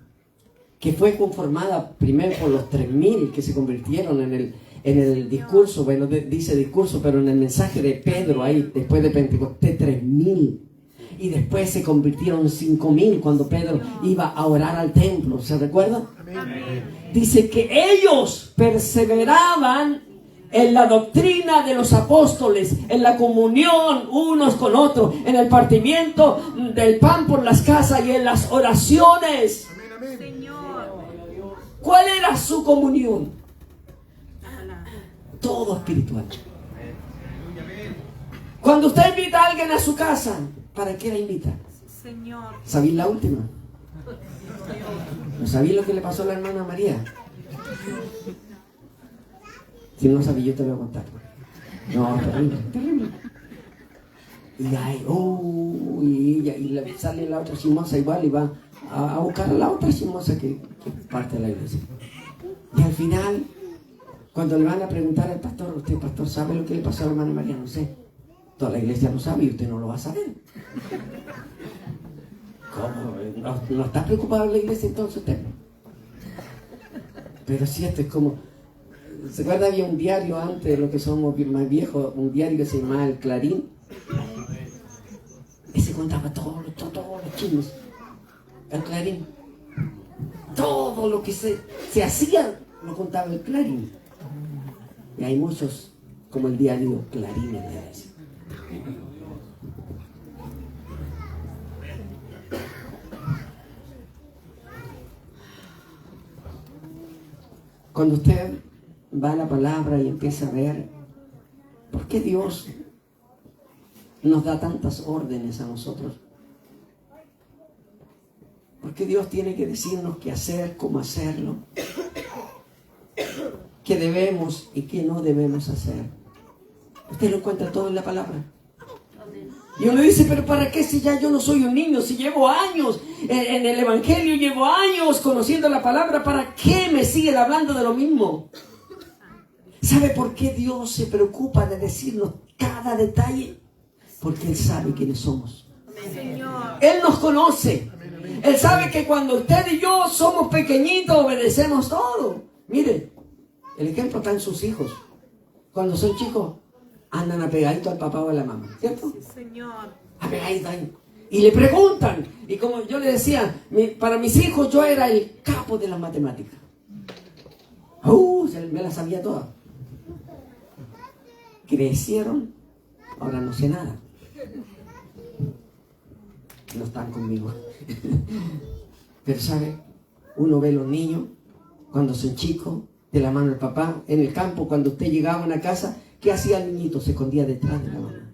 que fue conformada primero por los 3,000 que se convirtieron en el discurso, bueno, dice discurso, pero en el mensaje de Pedro, ahí después de Pentecostés, 3,000. Y después se convirtieron 5,000 cuando Pedro iba a orar al templo. ¿Se recuerda? Dice que ellos perseveraban en la doctrina de los apóstoles, en la comunión unos con otros, en el partimiento del pan por las casas y en las oraciones. Señor. ¿Cuál era su comunión? Todo espiritual. Cuando usted invita a alguien a su casa, ¿para qué la invita? Señor. ¿Sabéis la última? ¿No sabéis lo que le pasó a la hermana María? Si no sabéis, yo te lo voy a contar. No, terrible, terrible. Y ahí, sale la otra chismosa igual y va a buscar a la otra chismosa que parte de la iglesia. Y al final, cuando le van a preguntar al pastor: ¿usted, pastor, sabe lo que le pasó a la hermana María? No sé. Toda la iglesia lo sabe y usted no lo va a saber. ¿Cómo? ¿No está preocupado en la iglesia entonces usted? Pero si esto es como... ¿Se acuerda? Había un diario antes, lo que somos más viejos, un diario que se llamaba El Clarín. Ese contaba todos los chismes. El Clarín. Todo lo que se hacía lo contaba El Clarín. Y hay muchos, como el diario Clarín en la iglesia. Cuando usted va a la palabra y empieza a ver por qué Dios nos da tantas órdenes a nosotros, por qué Dios tiene que decirnos qué hacer, cómo hacerlo, qué debemos y qué no debemos hacer, usted lo encuentra todo en la palabra. Y uno dice, pero ¿para qué si ya yo no soy un niño? Si llevo años en el Evangelio, llevo años conociendo la palabra, ¿para qué me siguen hablando de lo mismo? ¿Sabe por qué Dios se preocupa de decirnos cada detalle? Porque Él sabe quiénes somos. Él nos conoce. Él sabe que cuando usted y yo somos pequeñitos, obedecemos todo. Mire, el ejemplo está en sus hijos. Cuando son chicos, andan apegadito al papá o a la mamá, ¿cierto? Sí, Señor. Apegadito ahí. Y le preguntan. Y como yo le decía, para mis hijos yo era el capo de las matemáticas. Me la sabía toda. Crecieron, ahora no sé nada. No están conmigo. Pero ¿sabe? Uno ve a los niños cuando son chicos, de la mano del papá, en el campo, cuando usted llegaba a una casa, ¿qué hacía el niñito? Se escondía detrás de la mamá.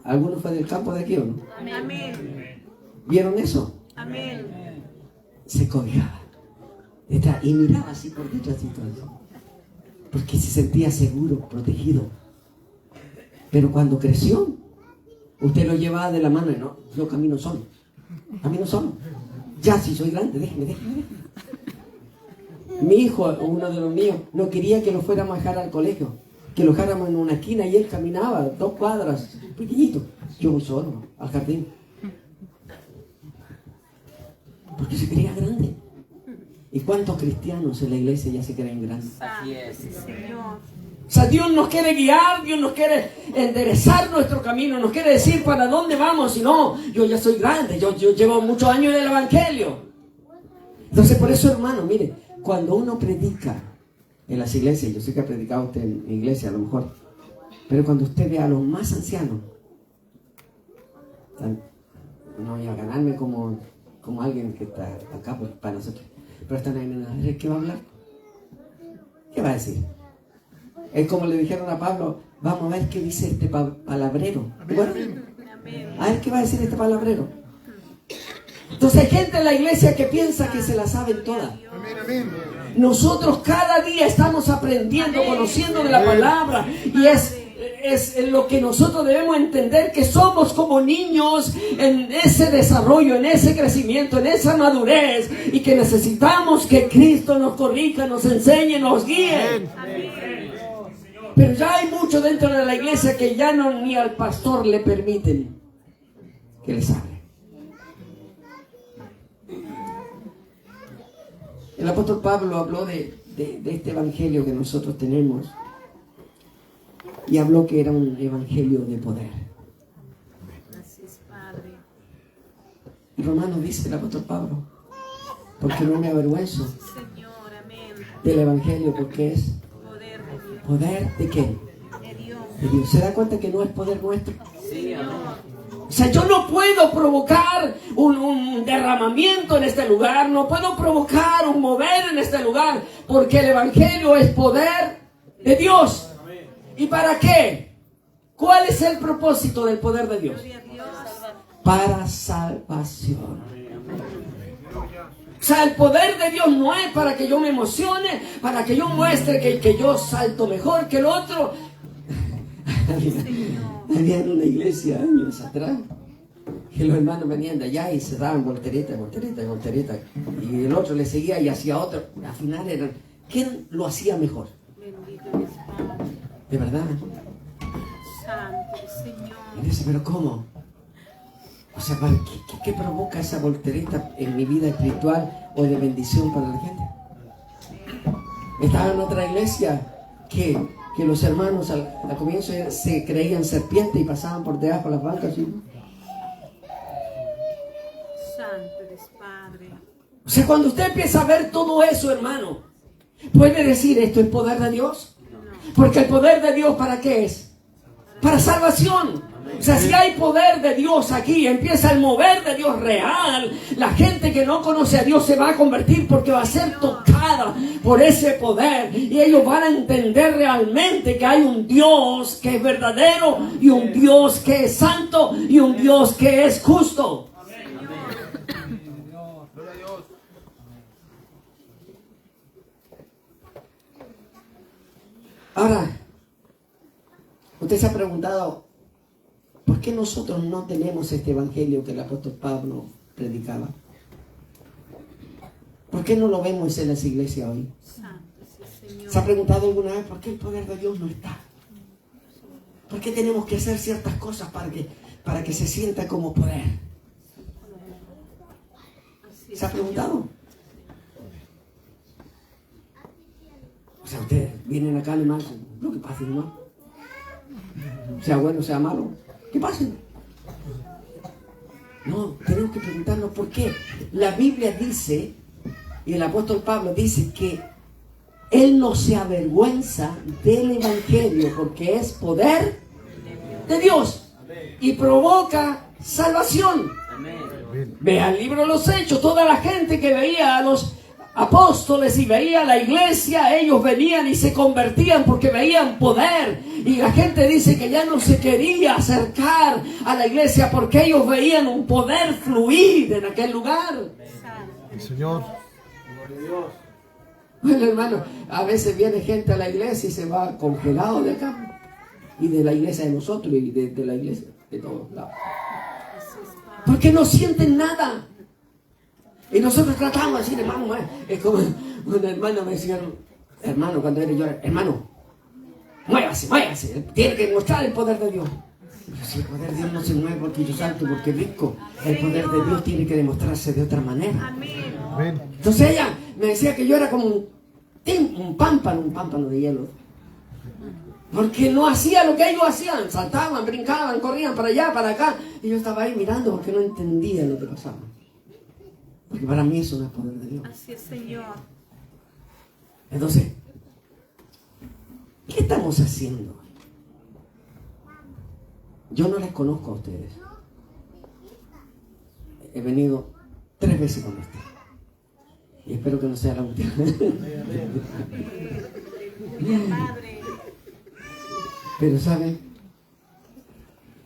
¿Alguno fue del campo de aquí o no? Amén. ¿Vieron eso? Amén. Se cobijaba detrás y miraba así por detrás y todo eso. Porque se sentía seguro, protegido. Pero cuando creció, usted lo llevaba de la mano y no, yo camino solo. Camino solo. Ya, si soy grande, déjeme. Mi hijo, uno de los míos, no quería que lo fuéramos a dejar al colegio. Que lo dejáramos en una esquina y él caminaba 2 cuadras, pequeñito. Yo voy solo al jardín. Porque se creía grande. ¿Y cuántos cristianos en la iglesia ya se creen grandes? Así es. Sí, Señor. O sea, Dios nos quiere guiar, Dios nos quiere enderezar nuestro camino, nos quiere decir para dónde vamos. Si no, yo ya soy grande, yo llevo muchos años en el Evangelio. Entonces, por eso, hermano, mire, cuando uno predica en las iglesias, yo sé que ha predicado usted en iglesia a lo mejor, pero cuando usted ve a los más ancianos, no voy a ganarme como alguien que está acá para nosotros, pero están ahí, ¿qué va a hablar? ¿Qué va a decir? Es como le dijeron a Pablo, vamos a ver qué dice este palabrero. Bueno, a ver qué va a decir este palabrero. Entonces hay gente en la iglesia que piensa que se la saben todas. Nosotros cada día estamos aprendiendo, conociendo de la palabra, y es lo que nosotros debemos entender, que somos como niños en ese desarrollo, en ese crecimiento, en esa madurez, y que necesitamos que Cristo nos corrija, nos enseñe, nos guíe. Pero ya hay mucho dentro de la iglesia que ya no ni al pastor le permiten que les hable. El apóstol Pablo habló de este evangelio que nosotros tenemos, y habló que era un evangelio de poder. Así es, Padre. Y Romanos dice el apóstol Pablo, porque no me avergüenzo Señor, amén. del evangelio, porque es Poder de Dios. poder de ¿qué? De Dios. De Dios. ¿Se da cuenta que no es poder nuestro? Señor. O sea, yo no puedo provocar un derramamiento en este lugar, no puedo provocar un mover en este lugar, porque el evangelio es poder de Dios. ¿Y para qué? ¿Cuál es el propósito del poder de Dios? Gloria a Dios. Para salvación. O sea, el poder de Dios no es para que yo me emocione, para que yo muestre que yo salto mejor que el otro. Había en una iglesia años atrás que los hermanos venían de allá y se daban voltereta, y el otro le seguía y hacía otro. Al final eran, ¿quién lo hacía mejor? Bendito es Padre. De verdad. Santo Señor. Y dice, ¿pero cómo? O sea, ¿qué provoca esa voltereta en mi vida espiritual o de bendición para la gente? Estaba en otra iglesia que los hermanos al comienzo se creían serpientes y pasaban por debajo de las bancas. ¿Sí? Santo eres Padre. O sea, cuando usted empieza a ver todo eso, hermano, puede decir, ¿esto es poder de Dios? Porque el poder de Dios, ¿para qué es? Para salvación. O sea, si hay poder de Dios aquí, empieza el mover de Dios real, la gente que no conoce a Dios se va a convertir porque va a ser tocada por ese poder. Y ellos van a entender realmente que hay un Dios que es verdadero y un Dios que es santo y un Dios que es justo. Ahora, usted se ha preguntado, ¿por qué nosotros no tenemos este evangelio que el apóstol Pablo predicaba? ¿Por qué no lo vemos en las iglesias hoy? Santo, sí, Señor. ¿Se ha preguntado alguna vez por qué el poder de Dios no está? ¿Por qué tenemos que hacer ciertas cosas para que se sienta como poder? Así es, ¿Se ha preguntado? O sea, ustedes vienen acá y más lo que pase, ¿no? Sea bueno, sea malo. ¿Qué pasa? No, tenemos que preguntarnos por qué. La Biblia dice, y el apóstol Pablo dice que él no se avergüenza del evangelio porque es poder de Dios y provoca salvación. Vea el libro de los Hechos, toda la gente que veía a los apóstoles y veía la iglesia, ellos venían y se convertían porque veían poder, y la gente dice que ya no se quería acercar a la iglesia porque ellos veían un poder fluir en aquel lugar. Señor. Bueno, hermano, a veces viene gente a la iglesia y se va congelado de acá y de la iglesia de nosotros y de la iglesia de todos lados porque no sienten nada. Y nosotros tratamos de decir, hermano, es como una hermana me decía, hermano, cuando era yo, hermano, muévase, tiene que mostrar el poder de Dios. Pero si el poder de Dios no se mueve porque yo salto, porque rico, el poder de Dios tiene que demostrarse de otra manera. Amén. Entonces ella me decía que yo era como un pámpano de hielo. Porque no hacía lo que ellos hacían, saltaban, brincaban, corrían para allá, para acá. Y yo estaba ahí mirando porque no entendía lo que pasaba. Porque para mí eso no es poder de Dios. Así es, Señor. Entonces, ¿qué estamos haciendo? Yo no les conozco a ustedes. He venido 3 veces con ustedes. Y espero que no sea la última. Padre. Pero ¿saben?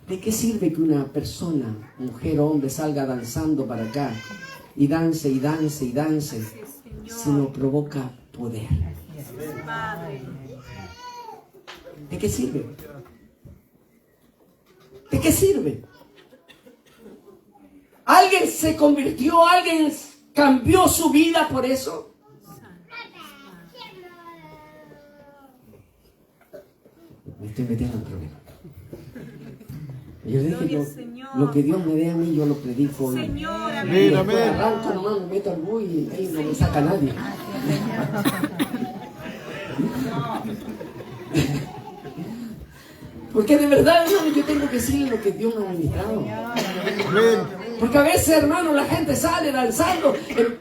¿De qué sirve que una persona, mujer o hombre, salga danzando para acá y dance y dance y dance si no provoca poder? ¿De qué sirve? ¿De qué sirve? ¿Alguien se convirtió? ¿Alguien cambió su vida por eso? Me estoy metiendo en problemas. Yo dije, lo que Dios me dé a mí, yo lo predico. Señor, y después arranco nomás, me meto al bus y ahí no me saca nadie. Porque de verdad, hermano, yo tengo que decirle lo que Dios me ha ministrado. Porque a veces, hermano, la gente sale danzando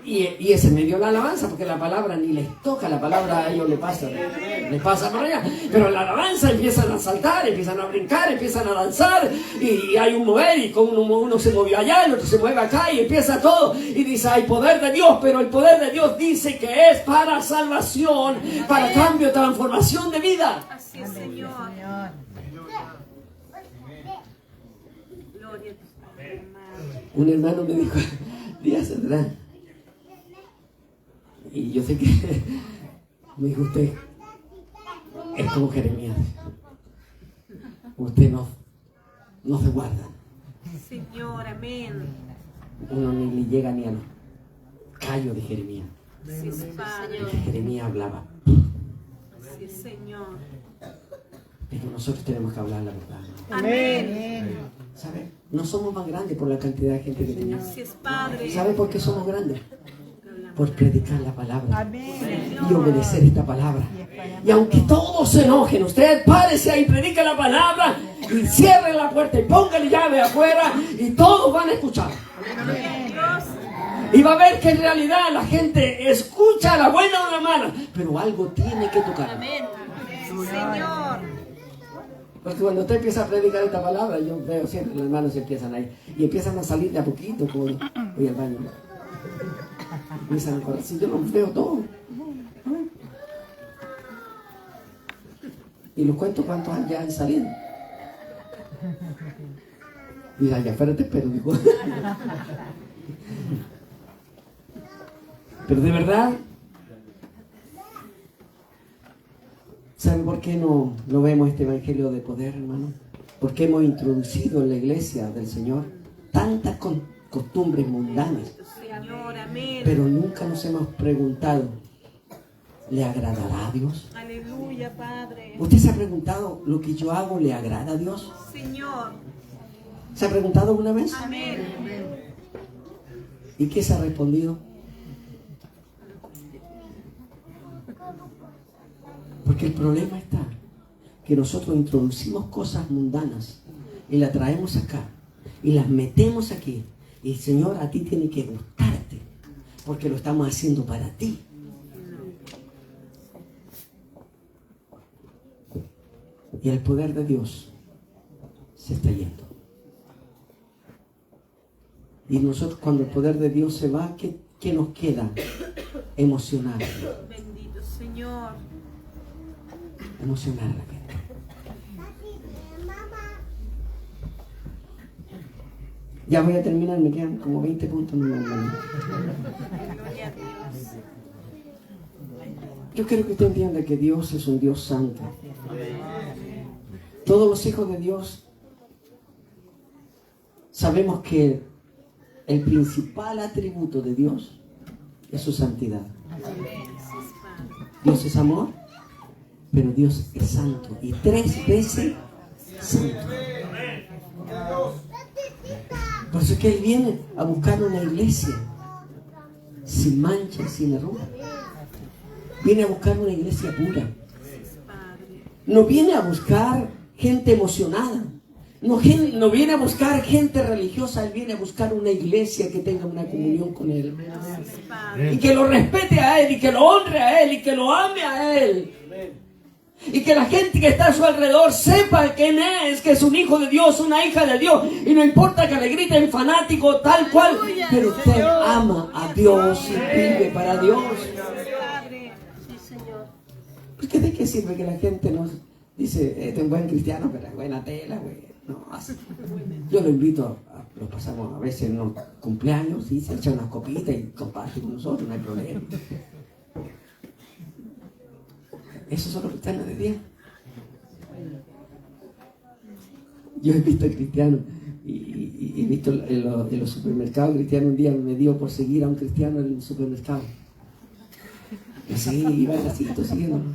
y ese me dio la alabanza, porque la palabra ni les toca, la palabra a ellos les pasa por allá. Pero la alabanza empiezan a saltar, empiezan a brincar, empiezan a danzar y hay un mover y como uno se movió allá, el otro se mueve acá y empieza todo y dice, hay poder de Dios, pero el poder de Dios dice que es para salvación, para cambio, transformación de vida. Así es, Señor. Gloria a tu Padre. Un hermano me dijo días atrás, y yo sé que me dijo, usted es como Jeremías, usted no se guarda. Señor, amén. Uno ni le llega ni al callo de Jeremías. Así es, Padre. Que Jeremías hablaba. Así es, Señor. Pero nosotros tenemos que hablar la verdad. Amén. ¿Sabe? No somos más grandes por la cantidad de gente que tenemos. Así es, Padre. ¿Sabe por qué somos grandes? por predicar la palabra Amén. y obedecer esta palabra. Y aunque todos se enojen, usted párese ahí, predica la palabra y cierre la puerta y póngale llave afuera y todos van a escuchar. Y va a ver que en realidad la gente escucha la buena o la mala, pero algo tiene que tocar. Amén. Señor. Porque cuando usted empieza a predicar esta palabra, yo veo siempre las manos empiezan ahí y empiezan a salir de a poquito, como voy al baño. Empiezan a correr, si yo los veo todo. Y los cuento cuántos ya han salido. Mira, allá afuera te espero, digo. Pero de verdad, ¿saben por qué no vemos este evangelio de poder, hermano? Porque hemos introducido en la iglesia del Señor tantas costumbres mundanas, Señor, amén. pero nunca nos hemos preguntado, ¿le agradará a Dios? Aleluya, Padre. ¿Usted se ha preguntado, lo que yo hago le agrada a Dios? Señor. ¿Se ha preguntado alguna vez? Amén. ¿Y qué se ha respondido? Porque el problema está que nosotros introducimos cosas mundanas y las traemos acá y las metemos aquí. Y Señor, a ti tiene que gustarte porque lo estamos haciendo para ti. Y el poder de Dios se está yendo. Y nosotros cuando el poder de Dios se va, ¿qué nos queda? Emocionar. Bendito Señor. Emocionar a la gente. Ya voy a terminar, me quedan como 20 puntos. Gloria a Dios. Yo quiero que usted entienda que Dios es un Dios santo. Todos los hijos de Dios sabemos que el principal atributo de Dios es su santidad. Dios es amor, pero Dios es santo y 3 veces santo. Por eso es que Él viene a buscar una iglesia sin mancha, sin arruga. Viene a buscar una iglesia pura. No viene a buscar gente emocionada. No viene a buscar gente religiosa. Él viene a buscar una iglesia que tenga una comunión con Él. Y que lo respete a Él, y que lo honre a Él, y que lo ame a Él. Y que la gente que está a su alrededor sepa quién es, que es un hijo de Dios, una hija de Dios. Y no importa que le griten fanático, tal cual, pero usted ama a Dios y vive para Dios. Porque ¿de qué sirve que la gente nos dice, este es un buen cristiano, pero es buena tela, güey? No, yo lo invito, lo pasamos a veces en unos cumpleaños, y se echa unas copitas y comparte con nosotros, no hay problema. Esos son los cristianos de Dios. Yo he visto cristianos y he visto en los supermercados cristianos. Un día me dio por seguir a un cristiano en el supermercado. Y así iba el lacito siguiéndolo.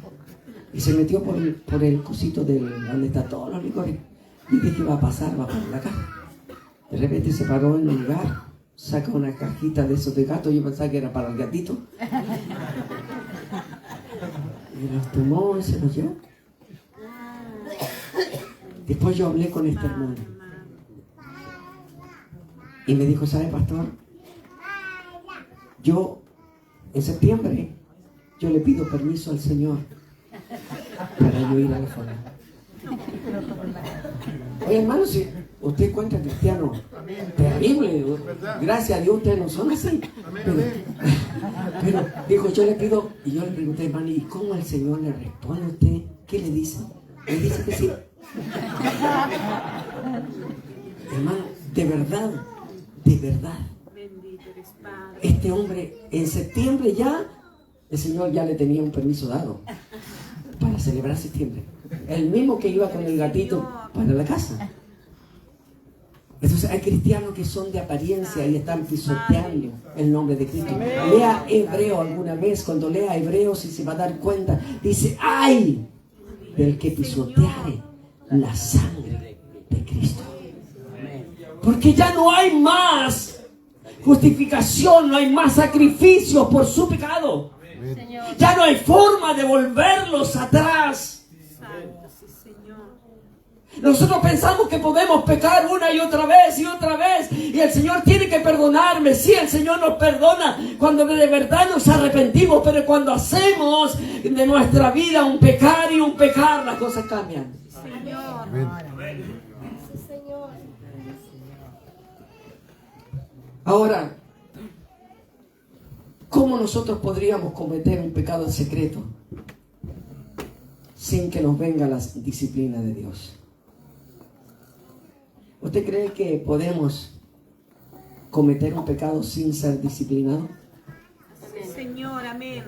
Y se metió por el cosito donde están todos los licores. Y dije, va a pasar, va para la caja. De repente se paró en un lugar, saca una cajita de esos de gato. Yo pensaba que era para el gatito. Y los tomó y se los llevó. Después yo hablé con este hermano. Y me dijo, ¿sabe, pastor? Yo, en septiembre, yo le pido permiso al Señor para yo ir a la forma. Oye, hermano, si usted encuentra cristiano terrible, gracias a Dios ustedes no son así. Pero dijo, yo le pido, y yo le pregunté, hermano, ¿y cómo el Señor le responde a usted? ¿Qué le dice? Le dice que sí. Hermano, de verdad, este hombre en septiembre ya, el Señor ya le tenía un permiso dado para celebrar septiembre. El mismo que iba con el gatito para la casa. Entonces hay cristianos que son de apariencia y están pisoteando el nombre de Cristo. Lea Hebreo alguna vez, cuando lea Hebreos y se va a dar cuenta, dice, ¡ay! Del que pisoteare la sangre de Cristo. Porque ya no hay más justificación, no hay más sacrificios por su pecado. Ya no hay forma de volverlos atrás. Santo, sí, Señor. Nosotros pensamos que podemos pecar una y otra vez y el Señor tiene que perdonarme. Sí, el Señor nos perdona cuando de verdad nos arrepentimos, pero cuando hacemos de nuestra vida un pecar y un pecar, las cosas cambian. Señor. Ahora, ¿cómo nosotros podríamos cometer un pecado en secreto sin que nos venga la disciplina de Dios? ¿Usted cree que podemos cometer un pecado sin ser disciplinado? Señor, amén.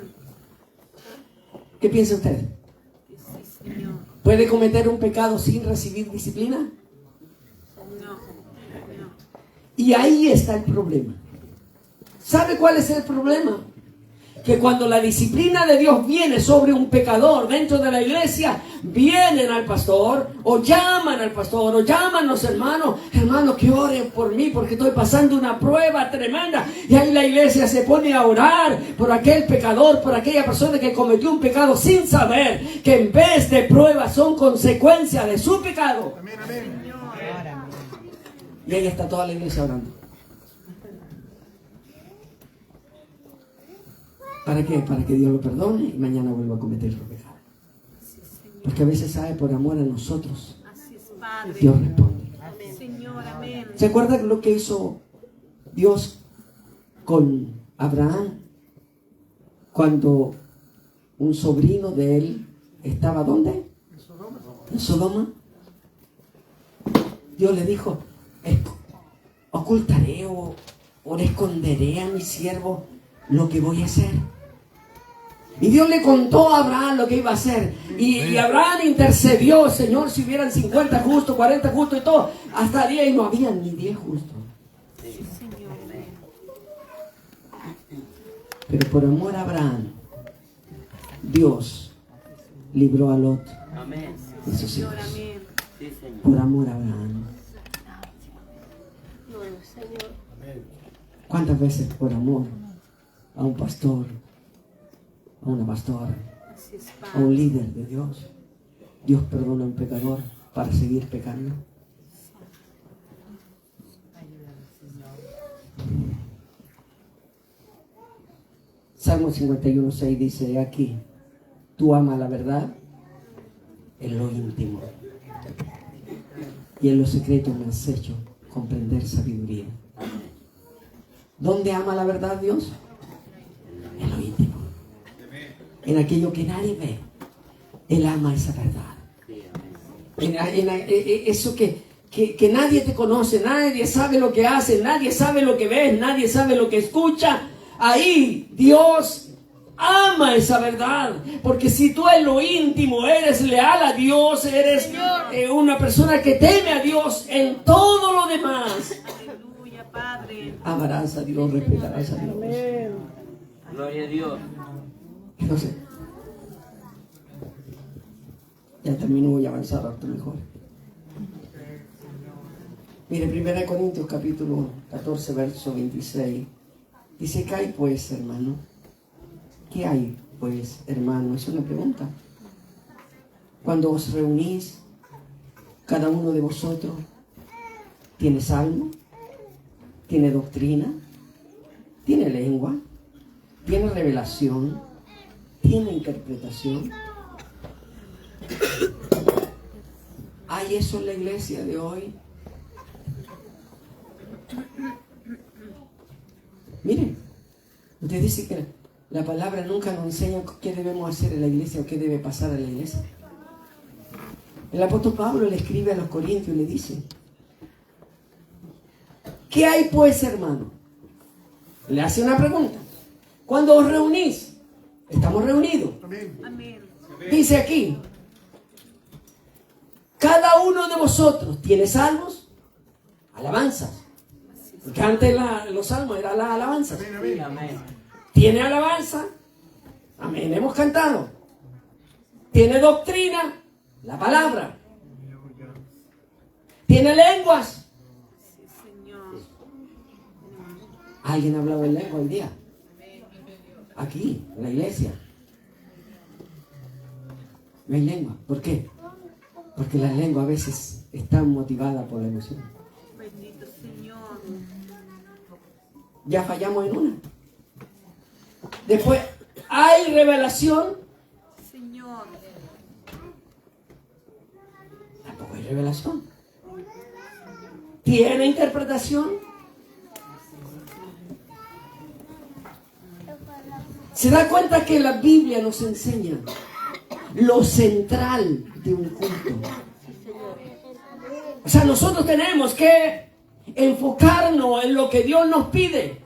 ¿Qué piensa usted? Sí, Señor. ¿Puede cometer un pecado sin recibir disciplina? No. Y ahí está el problema. ¿Sabe cuál es el problema? Que cuando la disciplina de Dios viene sobre un pecador dentro de la iglesia, vienen al pastor o llaman al pastor o llaman a los hermanos que oren por mí porque estoy pasando una prueba tremenda, y ahí la iglesia se pone a orar por aquel pecador, por aquella persona que cometió un pecado sin saber que en vez de pruebas son consecuencias de su pecado. Y ahí está toda la iglesia orando. ¿Para qué? Para que Dios lo perdone y mañana vuelva a cometer otro pecado. Porque a veces sabe, por amor a nosotros, Así es, Padre. Dios responde. Señor, amén. ¿Se acuerdan lo que hizo Dios con Abraham? Cuando un sobrino de él estaba, ¿dónde? En Sodoma. Dios le dijo, ocultaré o le esconderé a mi siervo lo que voy a hacer. Y Dios le contó a Abraham lo que iba a hacer. Y Abraham intercedió, Señor, si hubieran 50 justos, 40 justos y todo, hasta 10, y no habían ni 10 justos. Sí, Señor. Pero por amor a Abraham, Dios libró a Lot Amén. de sus hijos. Señor, amén. Sí, Señor. Por amor a Abraham. ¿Cuántas veces por amor a un pastor, a una pastora, Así es, a un Padre. líder de Dios, Dios perdona a un pecador para seguir pecando? Salmo 51:6 dice, aquí, tú amas la verdad en lo íntimo, y en lo secreto me has hecho comprender sabiduría. ¿Dónde ama la verdad Dios? En lo íntimo, en aquello que nadie ve. Él ama esa verdad. Eso que nadie te conoce, nadie sabe lo que hace, nadie sabe lo que ves, nadie sabe lo que escucha. Ahí Dios ama esa verdad, porque si tú en lo íntimo eres leal a Dios, eres una persona que teme a Dios, en todo lo demás Aleluya, Padre. amarás a Dios, respetarás a Dios. Gloria a Dios. Entonces, ya termino, voy a avanzar harto mejor. Mire, 1 Corintios capítulo 14, verso 26. Dice, ¿qué hay pues, hermano? ¿Qué hay pues, hermano? Es una pregunta. Cuando os reunís, cada uno de vosotros tiene salmo, tiene doctrina, tiene lengua, tiene revelación, tiene interpretación. ¿Hay eso en la iglesia de hoy? Miren, usted dice que la palabra nunca nos enseña qué debemos hacer en la iglesia o qué debe pasar en la iglesia. El apóstol Pablo le escribe a los Corintios y le dice, ¿qué hay pues, hermano? Le hace una pregunta. Cuando os reunís, estamos reunidos. Amén. Dice aquí, cada uno de vosotros tiene salmos, alabanzas. Porque antes los salmos eran las alabanzas. Sí, amén. Tiene alabanza, amén, hemos cantado. Tiene doctrina, la palabra. Tiene lenguas. Sí, Señor. ¿Alguien ha hablado en lengua hoy día? Aquí, en la iglesia. No hay lengua. ¿Por qué? Porque la lengua a veces está motivada por la emoción. Bendito Señor. Ya fallamos en una. Después, hay revelación. Señor. Tampoco hay revelación. ¿Tiene interpretación? ¿Se da cuenta que la Biblia nos enseña lo central de un culto? O sea, nosotros tenemos que enfocarnos en lo que Dios nos pide.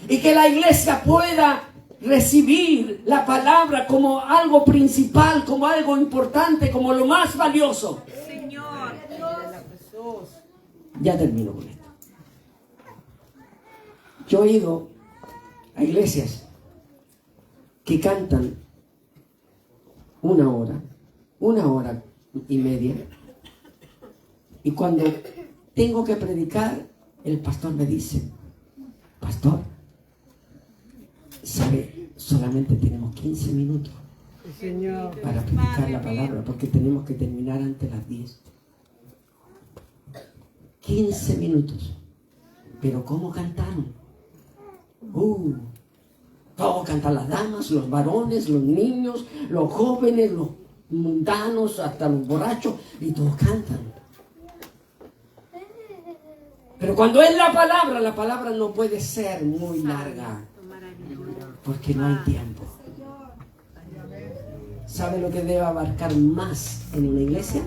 Y que la iglesia pueda recibir la palabra como algo principal, como algo importante, como lo más valioso. Señor. Ya termino con esto. Yo he ido a iglesias que cantan una hora y media, y cuando tengo que predicar, el pastor me dice: pastor, ¿sabe? Solamente tenemos 15 minutos para predicar la palabra, porque tenemos que terminar antes de las 10. 15 minutos. Pero ¿cómo cantaron? ¿Cómo cantan las damas, los varones, los niños, los jóvenes, los mundanos, hasta los borrachos? Y todos cantan. Pero cuando es la palabra no puede ser muy larga, porque no hay tiempo. ¿Sabe lo que debe abarcar más en una iglesia?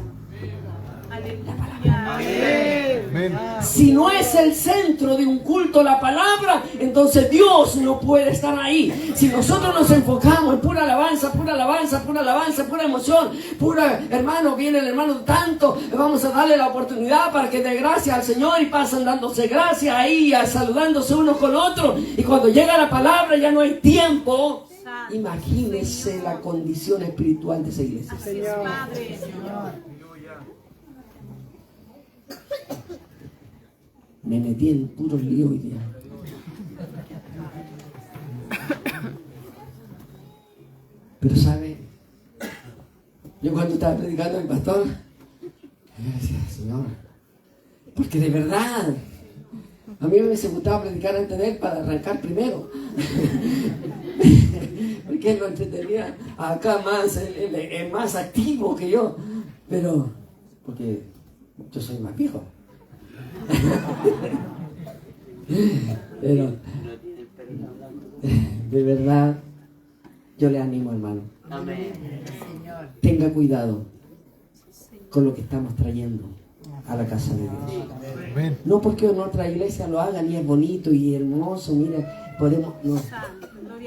La palabra. Amén. Si no es el centro de un culto la palabra, entonces Dios no puede estar ahí. Si nosotros nos enfocamos en pura alabanza, pura emoción, hermano, viene el hermano tanto, vamos a darle la oportunidad para que dé gracias al Señor, y pasan dándose gracias ahí, saludándose unos con otros, y cuando llega la palabra ya no hay tiempo. Imagínese la condición espiritual de esa iglesia. Así es, Padre. Me metí en puro lío hoy día. Pero sabe, yo cuando estaba predicando al pastor, yo decía: Señor, porque de verdad a mí me hubiese gustado predicar antes de él para arrancar primero. Porque él lo entretenía acá más, él es más activo que yo, pero porque yo soy más viejo. Pero de verdad yo le animo, hermano. Amén. Tenga cuidado con lo que estamos trayendo a la casa de Dios. Amén. No porque en otra iglesia lo hagan y es bonito y hermoso, mira, podemos, no.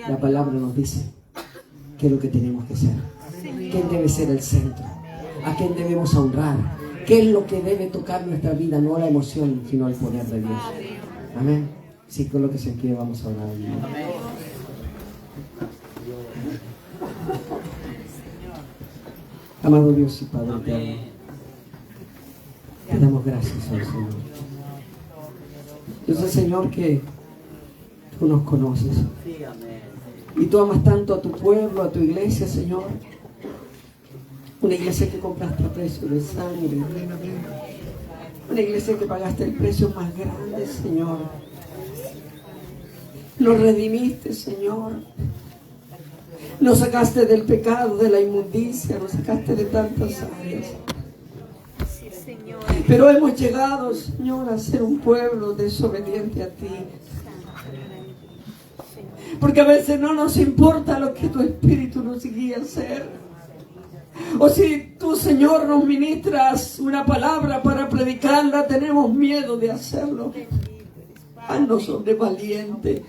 La palabra nos dice qué es lo que tenemos que hacer, quién debe ser el centro, a quién debemos honrar, qué es lo que debe tocar nuestra vida, no la emoción, sino el poder de Dios. Amén. Sí, con lo que se quiere vamos a orar. Amado Dios y Padre eterno, te damos gracias al Señor. Yo sé, Señor, que tú nos conoces. Sí, amén. Y tú amas tanto a tu pueblo, a tu iglesia, Señor. Una iglesia que compraste a precio de sangre. Una iglesia que pagaste el precio más grande, Señor. Nos redimiste, Señor. Nos sacaste del pecado, de la inmundicia, nos sacaste de tantas áreas. Sí, Señor. Pero hemos llegado, Señor, a ser un pueblo desobediente a ti. Porque a veces no nos importa lo que tu Espíritu nos guía a hacer. O si tú, Señor, nos ministras una palabra para predicarla, tenemos miedo de hacerlo. Haznos hombres valientes.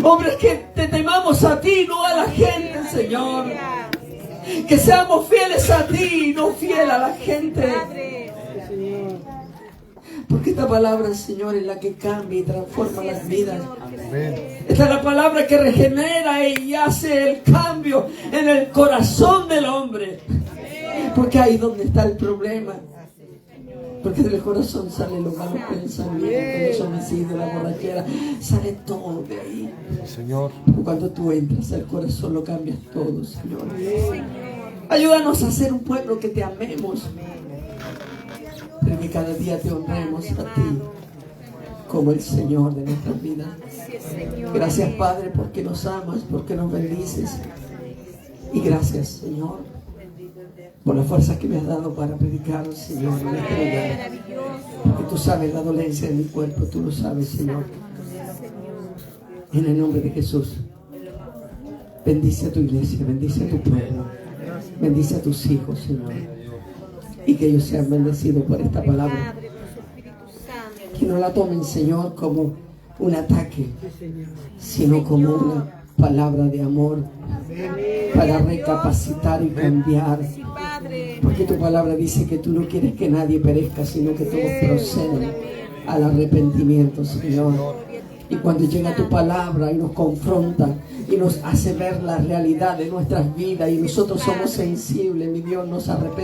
Hombres que te temamos a ti, no a la gente, Señor. Que seamos fieles a ti, no fieles a la gente. Porque esta palabra, Señor, es la que cambia y transforma las vidas. Amén. Esta es la palabra que regenera y hace el cambio en el corazón del hombre. Porque ahí es donde está el problema. Porque del corazón salen los malos pensamientos, los homicidios, la borrachera, sale todo de ahí. Señor. Pero cuando tú entras al corazón lo cambias todo, Señor. Ayúdanos a ser un pueblo que te amemos, pero que cada día te honremos a ti como el Señor de nuestras vidas. Gracias, Padre, porque nos amas, porque nos bendices. Y gracias, Señor, por las fuerzas que me has dado para predicar, Señor, en este lugar. Porque tú sabes la dolencia de mi cuerpo, tú lo sabes, Señor. En el nombre de Jesús, bendice a tu iglesia, bendice a tu pueblo, bendice a tus hijos, Señor. Y que ellos sean bendecidos por esta palabra. Que no la tomen, Señor, como un ataque, sino como una palabra de amor para recapacitar y cambiar. Porque tu palabra dice que tú no quieres que nadie perezca, sino que todos procedan al arrepentimiento, Señor. Y cuando llega tu palabra y nos confronta y nos hace ver la realidad de nuestras vidas y nosotros somos sensibles, mi Dios, nos arrepentimos.